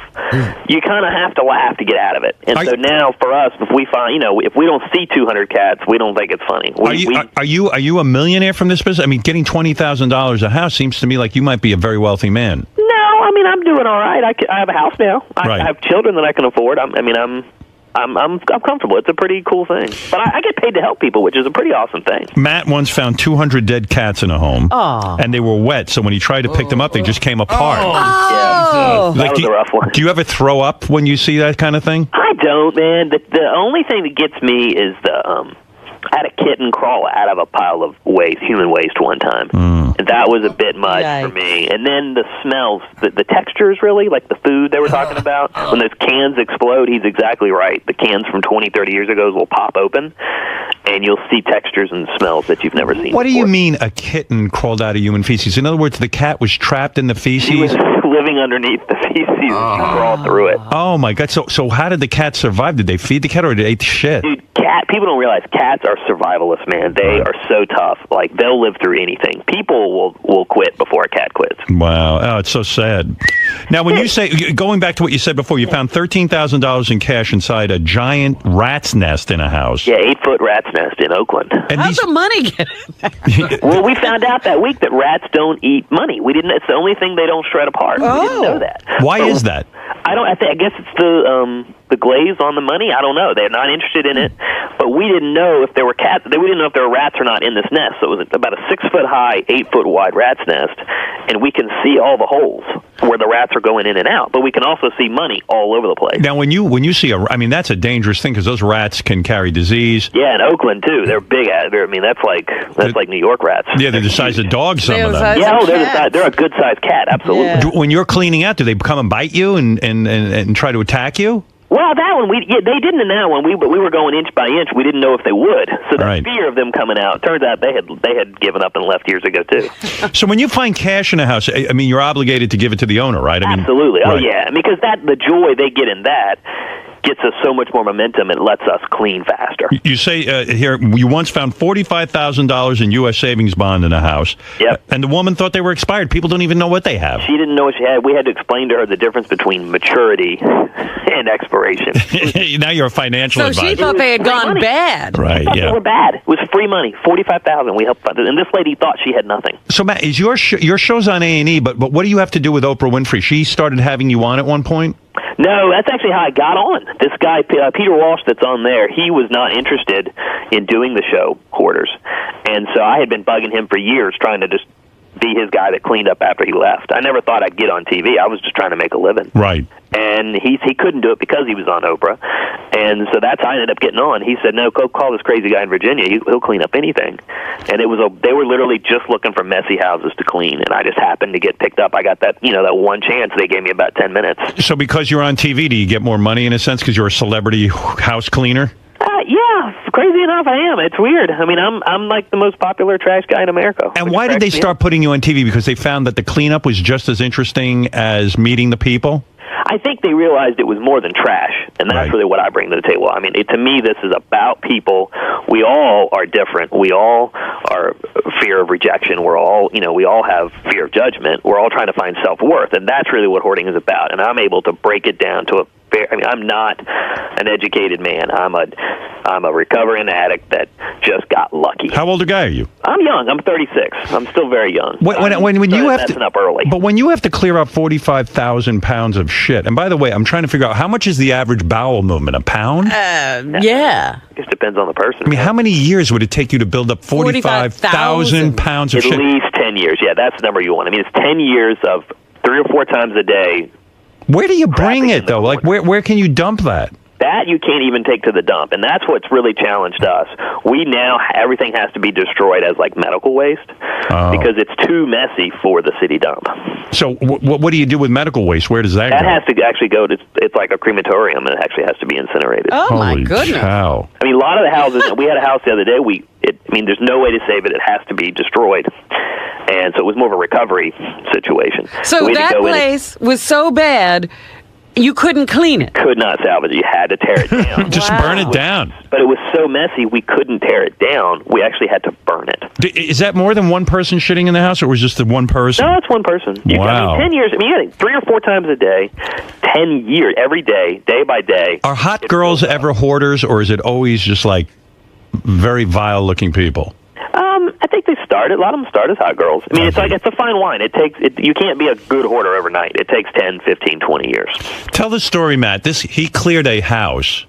you kind of have to laugh to get out of it. And so now, for us, if we find, if we don't see 200 cats, we don't think it's funny. Are you a millionaire from this business? I mean, getting $20,000 a house seems to me like you might be a very wealthy man. No, I mean, I'm doing all right. I have a house now. I have children that I can afford. I'm comfortable. It's a pretty cool thing. But I get paid to help people, which is a pretty awesome thing. Matt once found 200 dead cats in a home. Oh. And they were wet, so when he tried to pick them up, they just came apart. Yeah, that was a rough one. Do you ever throw up when you see that kind of thing? I don't, man. The only thing that gets me is I had a kitten crawl out of a pile of human waste one time. And that was a bit much for me. And then the smells, the textures really, like the food they were talking about. When those cans explode, he's exactly right. The cans from 20, 30 years ago will pop open, and you'll see textures and smells that you've never seen What before. do you mean a kitten crawled out of human feces? In other words, the cat was trapped in the feces? He was living underneath the feces and she crawled through it. Oh, my God. So how did the cat survive? Did they feed the cat or did they eat the shit? Dude, people don't realize cats are survivalists, man. They are so tough. Like, they'll live through anything. People will quit before a cat quits. Wow. Oh, it's so sad. Now, when you say, going back to what you said before, you found $13,000 in cash inside a giant rat's nest in a house. Yeah, 8-foot rat's nest in Oakland. And how's the money get in there? Well, we found out that week that rats don't eat money. We didn't. It's the only thing they don't shred apart. We didn't know that. Why is that? I guess it's the glaze on the money. I don't know. They're not interested in it. But we didn't know if there were cats. We didn't know if there were rats or not in this nest. So it was about a 6-foot high, 8-foot wide rat's nest, and we can see all the holes where the rats are going in and out. But we can also see money all over the place. Now, when you see that's a dangerous thing because those rats can carry disease. Yeah, in Oakland too. They're big. That's like New York rats. Yeah, they're the size of dogs. Some of them. Yeah, they're a good sized cat. Absolutely. Yeah. When you're cleaning out, do they come and bite you and try to attack you? Well, that one they didn't in that one. But we were going inch by inch. We didn't know if they would. So the fear of them coming out. Turns out they had given up and left years ago too. So when you find cash in a house, I mean, you're obligated to give it to the owner, right? Absolutely. Right. Oh yeah, because the joy they get in that gets us so much more momentum and lets us clean faster. You say here you once found $45,000 in U.S. savings bond in a house. Yep. And the woman thought they were expired. People don't even know what they have. She didn't know what she had. We had to explain to her the difference between maturity and expiration. Now you're a financial advisor. So she thought they had gone bad. Right, They were bad. It was free money, $45,000. We helped fund it, and this lady thought she had nothing. So Matt, is your show's on A&E, but what do you have to do with Oprah Winfrey? She started having you on at one point? No, that's actually how I got on. This guy, Peter Walsh, that's on there, he was not interested in doing the show, Hoarders. And so I had been bugging him for years, trying to just be his guy that cleaned up after he left. I never thought I'd get on TV. I was just trying to make a living. Right. And he couldn't do it because he was on Oprah. And so that's how I ended up getting on. He said, no, go call this crazy guy in Virginia. He'll clean up anything. And they were literally just looking for messy houses to clean. And I just happened to get picked up. I got that one chance. They gave me about 10 minutes. So because you're on TV, do you get more money in a sense because you're a celebrity house cleaner? Yeah, crazy enough, I am. It's weird. I mean, I'm like the most popular trash guy in America. And why did they start putting you on TV? Because they found that the cleanup was just as interesting as meeting the people? I think they realized it was more than trash, and that's really what I bring to the table. I mean, to me, this is about people. We all are different. We all are fear of rejection. We're all, we all have fear of judgment. We're all trying to find self-worth, and that's really what hoarding is about. And I'm able to break it down to I'm not an educated man. I'm a recovering addict that just got lucky. How old a guy are you? I'm young. I'm 36. I'm still very young. When you have messing up early. But when you have to clear up 45,000 pounds of shit, and by the way, I'm trying to figure out how much is the average bowel movement? A pound? Yeah. It just depends on the person. I mean, how many years would it take you to build up 45,000 pounds of shit? At least 10 years. Yeah, that's the number you want. I mean, it's 10 years of 3 or 4 times a day. Where do you bring it, though? Like, where can you dump that? That you can't even take to the dump, and that's what's really challenged us. We now, everything has to be destroyed as like medical waste because it's too messy for the city dump. So what do you do with medical waste? Where does that go? That has to actually go to, it's like a crematorium, and it actually has to be incinerated. Oh, my Holy goodness. cow. I mean, a lot of the houses, we had a house the other day, there's no way to save it. It has to be destroyed. And so it was more of a recovery situation. So that place was so bad, you couldn't clean it. Could not salvage it. You had to tear it down. Just burn it down. But it was so messy, we couldn't tear it down. We actually had to burn it. Is that more than one person shitting in the house, or was just the one person? No, it's one person. Wow. 10 years. I mean, you think 3 or 4 times a day, 10 years, every day, day by day. Are hot girls ever hoarders, or is it always just like very vile-looking people? I think they start. A lot of them start as hot girls. I mean, it's a fine wine. You can't be a good hoarder overnight. It takes 10, 15, 20 years. Tell the story, Matt. He cleared a house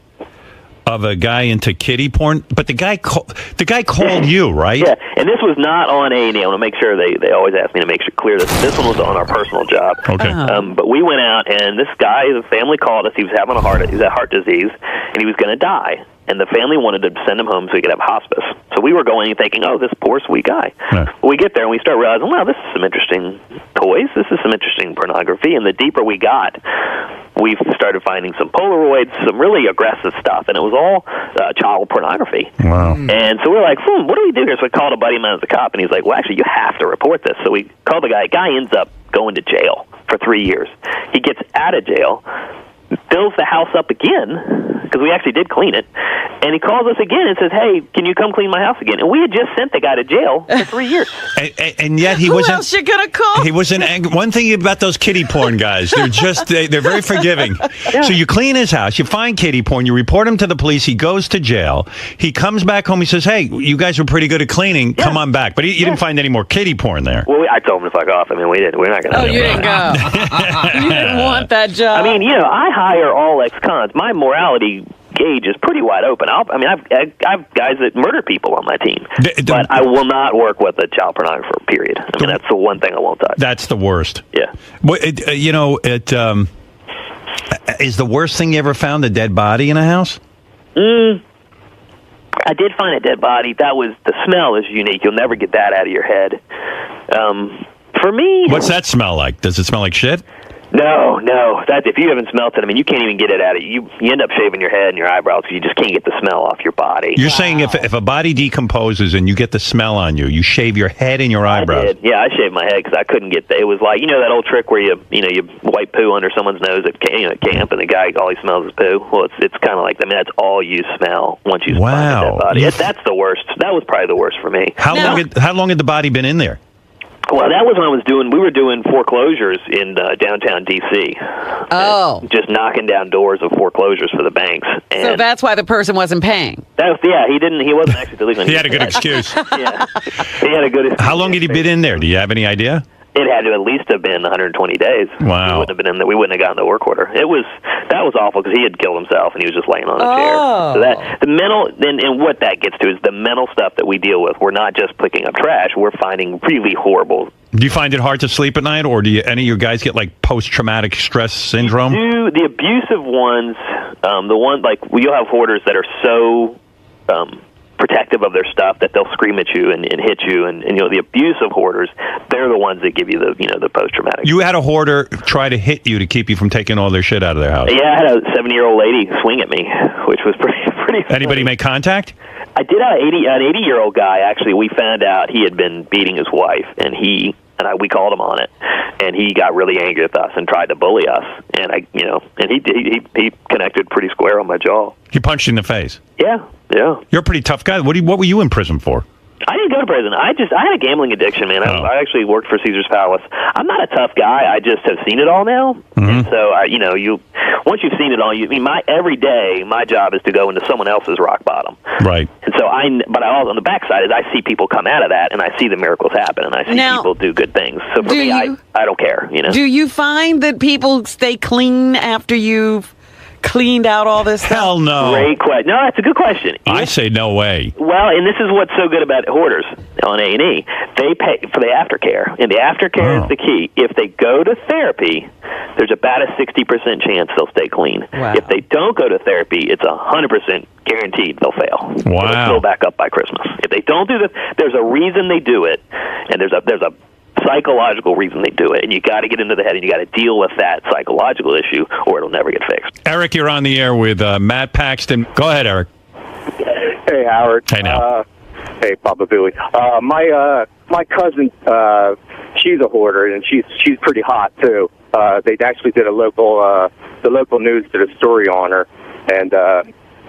of a guy into kiddie porn, but the guy called you, right? Yeah, and this was not on A&E. I want to make sure they always ask me to make sure clear this. This one was on our personal job. Okay. But we went out, and this guy, the family called us. He was having he had heart disease, and he was going to die. And the family wanted to send him home so he could have hospice. So we were going and thinking, oh, this poor sweet guy. Yeah. We get there and we start realizing, well, this is some interesting toys. This is some interesting pornography. And the deeper we got, we started finding some Polaroids, some really aggressive stuff. And it was all child pornography. Wow. And so we're like, what do we do here? So we called a buddy of mine as a cop, and he's like, well, actually, you have to report this. So we called the guy. Guy ends up going to jail for 3 years. He gets out of jail, fills the house up again, because we actually did clean it, and he calls us again and says, hey, can you come clean my house again? And we had just sent the guy to jail for 3 years. And yet he Who wasn't... else you gonna call? He wasn't angry. One thing about those kiddie porn guys, they're very forgiving. Yeah. So you clean his house, you find kiddie porn, you report him to the police, he goes to jail, he comes back home, he says, hey, you guys were pretty good at cleaning, come on back. But you didn't find any more kiddie porn there. Well, I told him to fuck off. I mean, we didn't. We're not going to... Oh, you didn't go. You didn't want that job. I mean, I hire all ex-cons. My morality gauge is pretty wide open. I've guys that murder people on my team, but I will not work with a child pornographer, period. I mean, that's the one thing I won't touch. That's the worst. Yeah. Well, is the worst thing you ever found a dead body in a house? I did find a dead body. The smell is unique. You'll never get that out of your head. For me... What's that smell like? Does it smell like shit? No. That if you haven't smelt it, I mean, you can't even get it out of you. You end up shaving your head and your eyebrows because you just can't get the smell off your body. You're saying if a body decomposes and you get the smell on you, you shave your head and your eyebrows. I did. Yeah, I shaved my head because I couldn't get it was like, you know that old trick where you wipe poo under someone's nose at camp and the guy all he smells is poo. Well, it's kind of like that. I mean, that's all you smell once you find a dead body. That's the worst. That was probably the worst for me. How long had the body been in there? Well, that was when we were doing foreclosures in downtown D.C. Oh. Just knocking down doors of foreclosures for the banks. And So that's why the person wasn't paying. He wasn't actually delinquent. He had a good excuse. Yeah, he had a good excuse. How long had he been in there? Do you have any idea? It had to at least have been 120 days. Wow. We wouldn't have been in there. We wouldn't have gotten the work order. That was awful because he had killed himself and he was just laying on a chair. So that the mental and what that gets to is the mental stuff that we deal with. We're not just picking up trash. We're finding really horrible. Do you find it hard to sleep at night, or do any of you guys get like post-traumatic stress syndrome? The abusive ones, the one like you'll have hoarders that are so protective of their stuff that they'll scream at you and hit you, and the abusive hoarders, they're the ones that give you the post-traumatic. You had a hoarder try to hit you to keep you from taking all their shit out of their house. Yeah, I had a 70-year-old lady swing at me, which was pretty funny. Anybody make contact? I did. An 80-year-old guy, actually, we found out he had been beating his wife, and we called him on it, and he got really angry with us and tried to bully us, and he connected pretty square on my jaw. He punched you in the face? Yeah. You're a pretty tough guy. What were you in prison for? I didn't go to prison. I had a gambling addiction, man. I actually worked for Caesar's Palace. I'm not a tough guy. I just have seen it all now. Mm-hmm. And so, once you've seen it all, every day, my job is to go into someone else's rock bottom. Right. And so but I also, on the backside is I see people come out of that, and I see the miracles happen, and I see people do good things. So for me, I don't care, Do you find that people stay clean after you've cleaned out all this stuff? Hell no. Great question. No, that's a good question. I say no way. Well, and this is what's so good about Hoarders on A&E. They pay for the aftercare, and the aftercare is the key. If they go to therapy, there's about a 60% chance they'll stay clean. Wow. If they don't go to therapy, it's 100% guaranteed they'll fail. Wow. They'll fill back up by Christmas. If they don't do this, there's a reason they do it, and there's a psychological reason they do it, and you got to get into the head and you got to deal with that psychological issue or it'll never get fixed. Eric, you're on the air with Matt Paxton. Go ahead, Eric. Hey, Howard. Hey, now. Hey, Papa Billy. My cousin, she's a hoarder, and she's pretty hot too. They actually did the local news did a story on her, and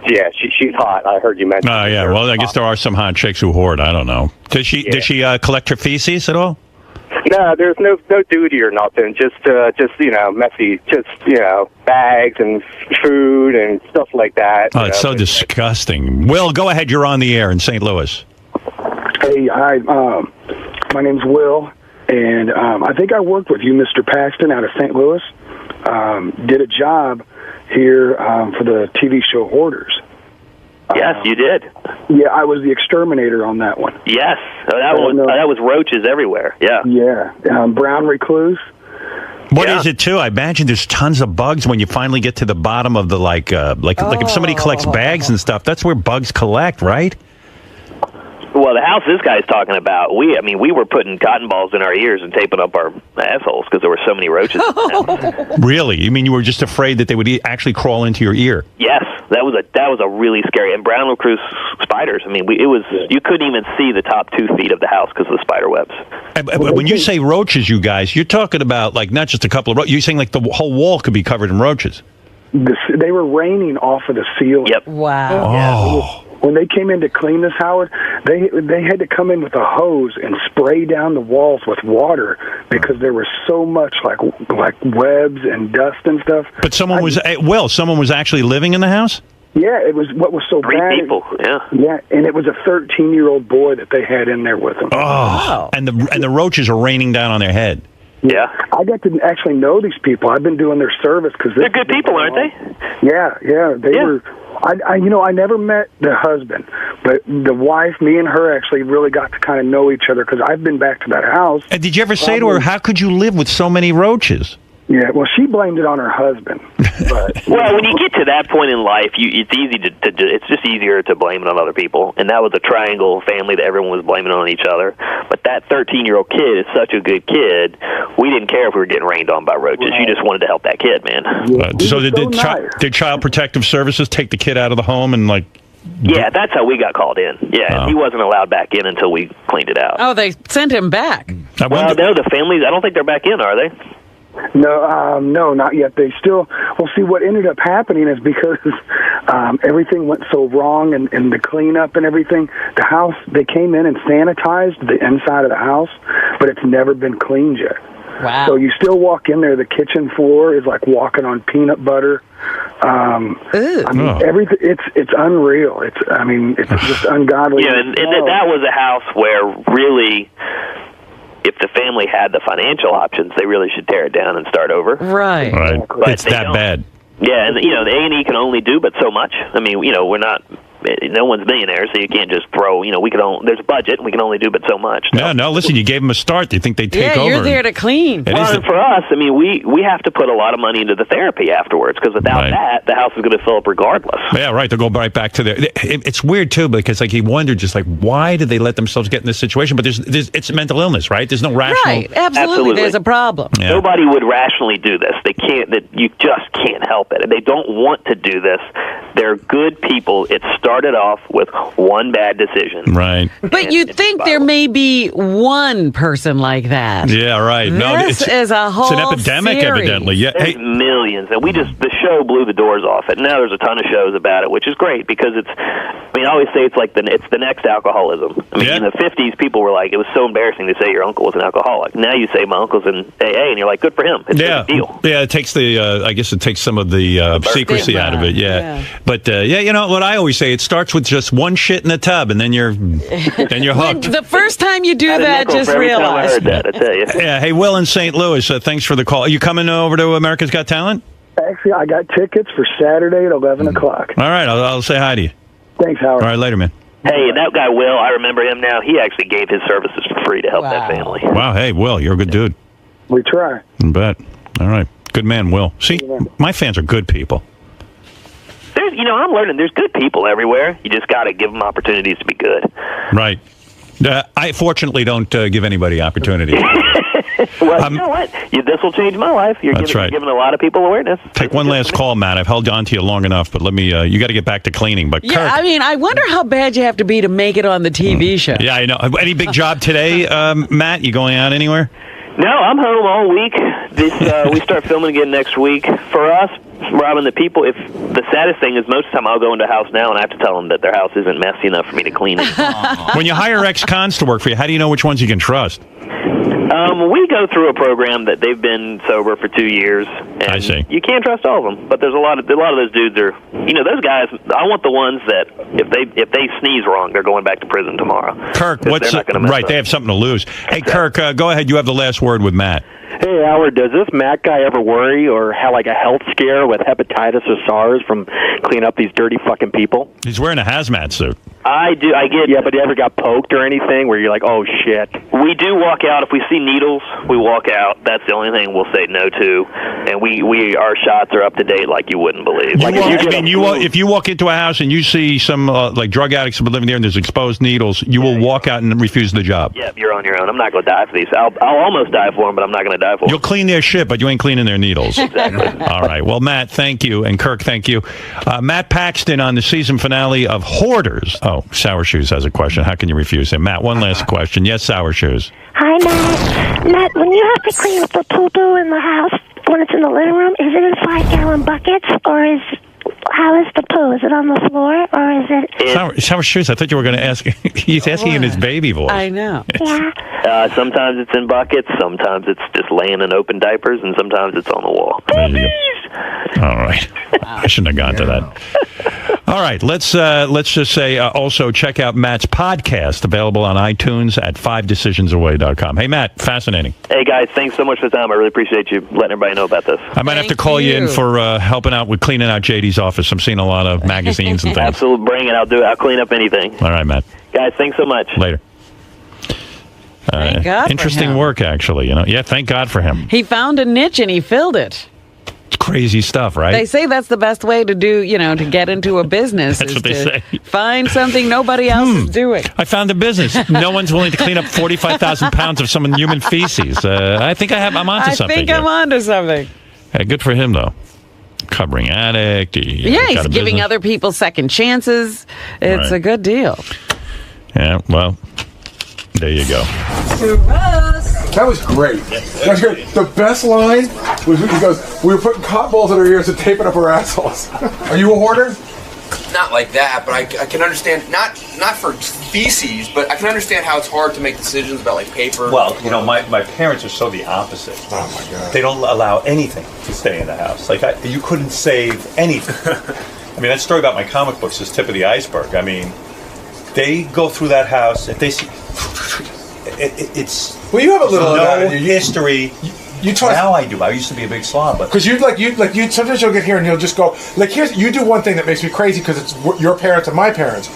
yeah, she's hot. I heard you mention. Oh yeah, well I guess there are some hot chicks who hoard. I don't know. Does she collect her feces at all? No, there's no duty or nothing. Just messy, bags and food and stuff like that. Oh, it's so disgusting. Will, go ahead. You're on the air in St. Louis. Hey, hi. My name's Will, and I think I worked with you, Mr. Paxton, out of St. Louis. Did a job here for the TV show Hoarders. Yes, you did. Yeah, I was the exterminator on that one. Yes, that was roaches everywhere. Yeah. Yeah, brown recluse. What is it too? I imagine there's tons of bugs when you finally get to the bottom of the like if somebody collects bags and stuff. That's where bugs collect, right? Well, the house this guy's talking about, we were putting cotton balls in our ears and taping up our assholes because there were so many roaches. Really? You mean you were just afraid that they would actually crawl into your ear? Yes, that was a really scary. And brown recluse spiders. I mean, you couldn't even see the top 2 feet of the house because of the spider webs. When you say roaches, you guys, you're talking about like not just a couple of roaches. You're saying like the whole wall could be covered in roaches. They were raining off of the ceiling. Yep. Wow. Oh. When they came in to clean this, Howard, they had to come in with a hose and spray down the walls with water because there was so much like webs and dust and stuff. But someone was actually living in the house? Yeah, it was what was so bad. 3 people, yeah. Yeah, and it was a 13-year-old boy that they had in there with them. Oh, wow. And the roaches are raining down on their head. Yeah. I got to actually know these people. I've been doing their service because they're good people, aren't they? Yeah, they were. I never met the husband, but the wife, me and her actually really got to kind of know each other because I've been back to that house. And did you ever say to her, how could you live with so many roaches? Yeah, well, she blamed it on her husband. But, Well, when you get to that point in life, it's easy to it's just easier to blame it on other people. And that was a triangle family that everyone was blaming on each other. But that 13-year-old kid is such a good kid. We didn't care if we were getting rained on by roaches. You just wanted to help that kid, man. So did Child Protective Services take the kid out of the home and like? Yeah, that's how we got called in. Yeah, he wasn't allowed back in until we cleaned it out. Oh, they sent him back. Well, no, the families, I don't think they're back in, are they? No, not yet. They still. Well, see, what ended up happening is because everything went so wrong and the cleanup and everything. The house, they came in and sanitized the inside of the house, but it's never been cleaned yet. Wow. So you still walk in there. The kitchen floor is like walking on peanut butter. I mean, everything. It's unreal. It's just ungodly. Yeah, and that was a house where really, if the family had the financial options, they really should tear it down and start over. Right. But It's that bad. Yeah, and the A&E can only do but so much. I mean, we're not. No one's millionaires, so you can't just throw. There's a budget, and we can only do but so much. No. Listen, you gave them a start. They think they take over. Yeah, you're there to clean. Well, and for us, I mean, we have to put a lot of money into the therapy afterwards because without that, the house is going to fill up regardless. Yeah, right. They'll go right back to their. It's weird too because like you wonder just like why did they let themselves get in this situation? But there's it's a mental illness, right? There's no rational. Right. Absolutely. There's a problem. Yeah. Nobody would rationally do this. They can't. You just can't help it. And they don't want to do this. They're good people. It started off with one bad decision. Right. But you'd think there may be one person like that. Yeah, right. This is a whole It's an epidemic, series. evidently. Yeah. There's millions, and the show blew the doors off it. Now there's a ton of shows about it, which is great because I always say it's like it's the next alcoholism. I mean, in the 50s, people were like, it was so embarrassing to say your uncle was an alcoholic. Now you say my uncle's in AA, and you're like, good for him. It's a big deal. Yeah, it takes I guess it takes some of the secrecy out of it. Yeah. But what I always say, it starts with just one shit in the tub, and then you're hooked. The first time you do that, just realize. I tell you. Yeah. Hey, Will in St. Louis, thanks for the call. Are you coming over to America's Got Talent? Actually, I got tickets for Saturday at 11 o'clock. All right, I'll say hi to you. Thanks, Howard. All right, later, man. Hey, that guy Will, I remember him now. He actually gave his services for free to help that family. Wow. Hey, Will, you're a good dude. We try. I bet. All right. Good man, Will. See, my fans are good people. I'm learning there's good people everywhere. You just got to give them opportunities to be good. Right. I fortunately don't give anybody opportunities. Well, you know what? This will change my life. You're giving a lot of people awareness. Take one last call, Matt. I've held on to you long enough, but let me. You got to get back to cleaning. But Yeah, Kirk, I mean, I wonder how bad you have to be to make it on the TV show. Yeah, I know. Any big job today, Matt? You going out anywhere? No, I'm home all week. We start filming again next week. For us, Robin, the people, if the saddest thing is most of the time I'll go into a house now and I have to tell them that their house isn't messy enough for me to clean it. When you hire ex-cons to work for you, how do you know which ones you can trust? We go through a program that they've been sober for 2 years. And I see. You can't trust all of them, but there's a lot of those dudes are. Those guys. I want the ones that if they sneeze wrong, they're going back to prison tomorrow. Kirk, what's right? They have something to lose. Hey, Kirk, go ahead. You have the last word with Matt. Hey, Howard, does this Matt guy ever worry or have like a health scare with hepatitis or SARS from cleaning up these dirty fucking people? He's wearing a hazmat suit. I do. I get. Yeah, but you ever got poked or anything where you're like, oh shit? We do walk out if we see needles. We walk out. That's the only thing we'll say no to, and our shots are up to date like you wouldn't believe. If you walk into a house and you see some like drug addicts have been living there and there's exposed needles, you will walk out and refuse the job. Yeah, you're on your own. I'm not going to die for these. I'll almost die for them, but I'm not going to die for them. You'll clean their shit, but you ain't cleaning their needles. Exactly. All right. Well, Matt, thank you, and Kirk, thank you. Matt Paxton on the season finale of Hoarders. Oh, Sour Shoes has a question. How can you refuse him? Matt, one last question. Yes, Sour Shoes. Hi, Matt. Matt, when you have to clean up the poo-poo in the house when it's in the living room, is it in 5-gallon buckets, or how is the poo? Is it on the floor, or is it... Sour Shoes, I thought you were going to ask. He's asking in his baby voice. I know. Yeah. Sometimes it's in buckets, sometimes it's just laying in open diapers, and sometimes it's on the wall. All right. I shouldn't have gone to that. All right. Let's just say also check out Matt's podcast, available on iTunes at 5decisionsaway.com. Hey, Matt, fascinating. Hey, guys, thanks so much for the time. I really appreciate you letting everybody know about this. I might have to call you in for helping out with cleaning out JD's office. I'm seeing a lot of magazines and things. Absolutely. Bring it. I'll do it. I'll clean up anything. All right, Matt. Guys, thanks so much. Later. Thank God for Interesting him. work, actually. Yeah, thank God for him. He found a niche and he filled it. It's crazy stuff, right? They say that's the best way to do, to get into a business. That's is what they to say. Find something nobody else is doing. I found a business. No one's willing to clean up 45,000 pounds of some human feces. I think I'm onto something. I think here. I'm onto something. Good for him, though. Covering addict. He's giving other people second chances. It's Right. a good deal. Yeah, well, there you go. That was great. That was great. The best line was he goes, "We were putting cotton balls in our ears and taping up our assholes." Are you a hoarder? Not like that, but I can understand, not for feces, but I can understand how it's hard to make decisions about like paper. Well, my parents are so the opposite. Oh my God. They don't allow anything to stay in the house. Like you couldn't save anything. I mean, that story about my comic books is tip of the iceberg. I mean, they go through that house. If they see, it's well, you have a little of that. history. You talk, now I do. I used to be a big slob, but because you sometimes you'll get here and you'll just go like you do one thing that makes me crazy because it's your parents and my parents.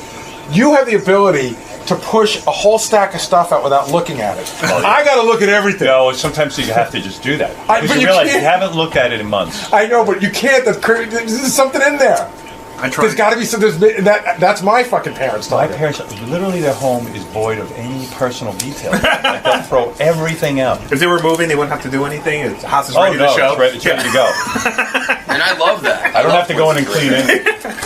You have the ability to push a whole stack of stuff out without looking at it. I got to look at everything. No, sometimes you have to just do that. But you realize you haven't looked at it in months. I know, but you can't. There's something in there. I try. There's got to be some. That's my fucking parents. My parents, literally, their home is void of any personal details. Like, they'll throw everything out. If they were moving, they wouldn't have to do anything. The house is ready to show. It's ready to go. And I love that. I don't have to go in and clean it.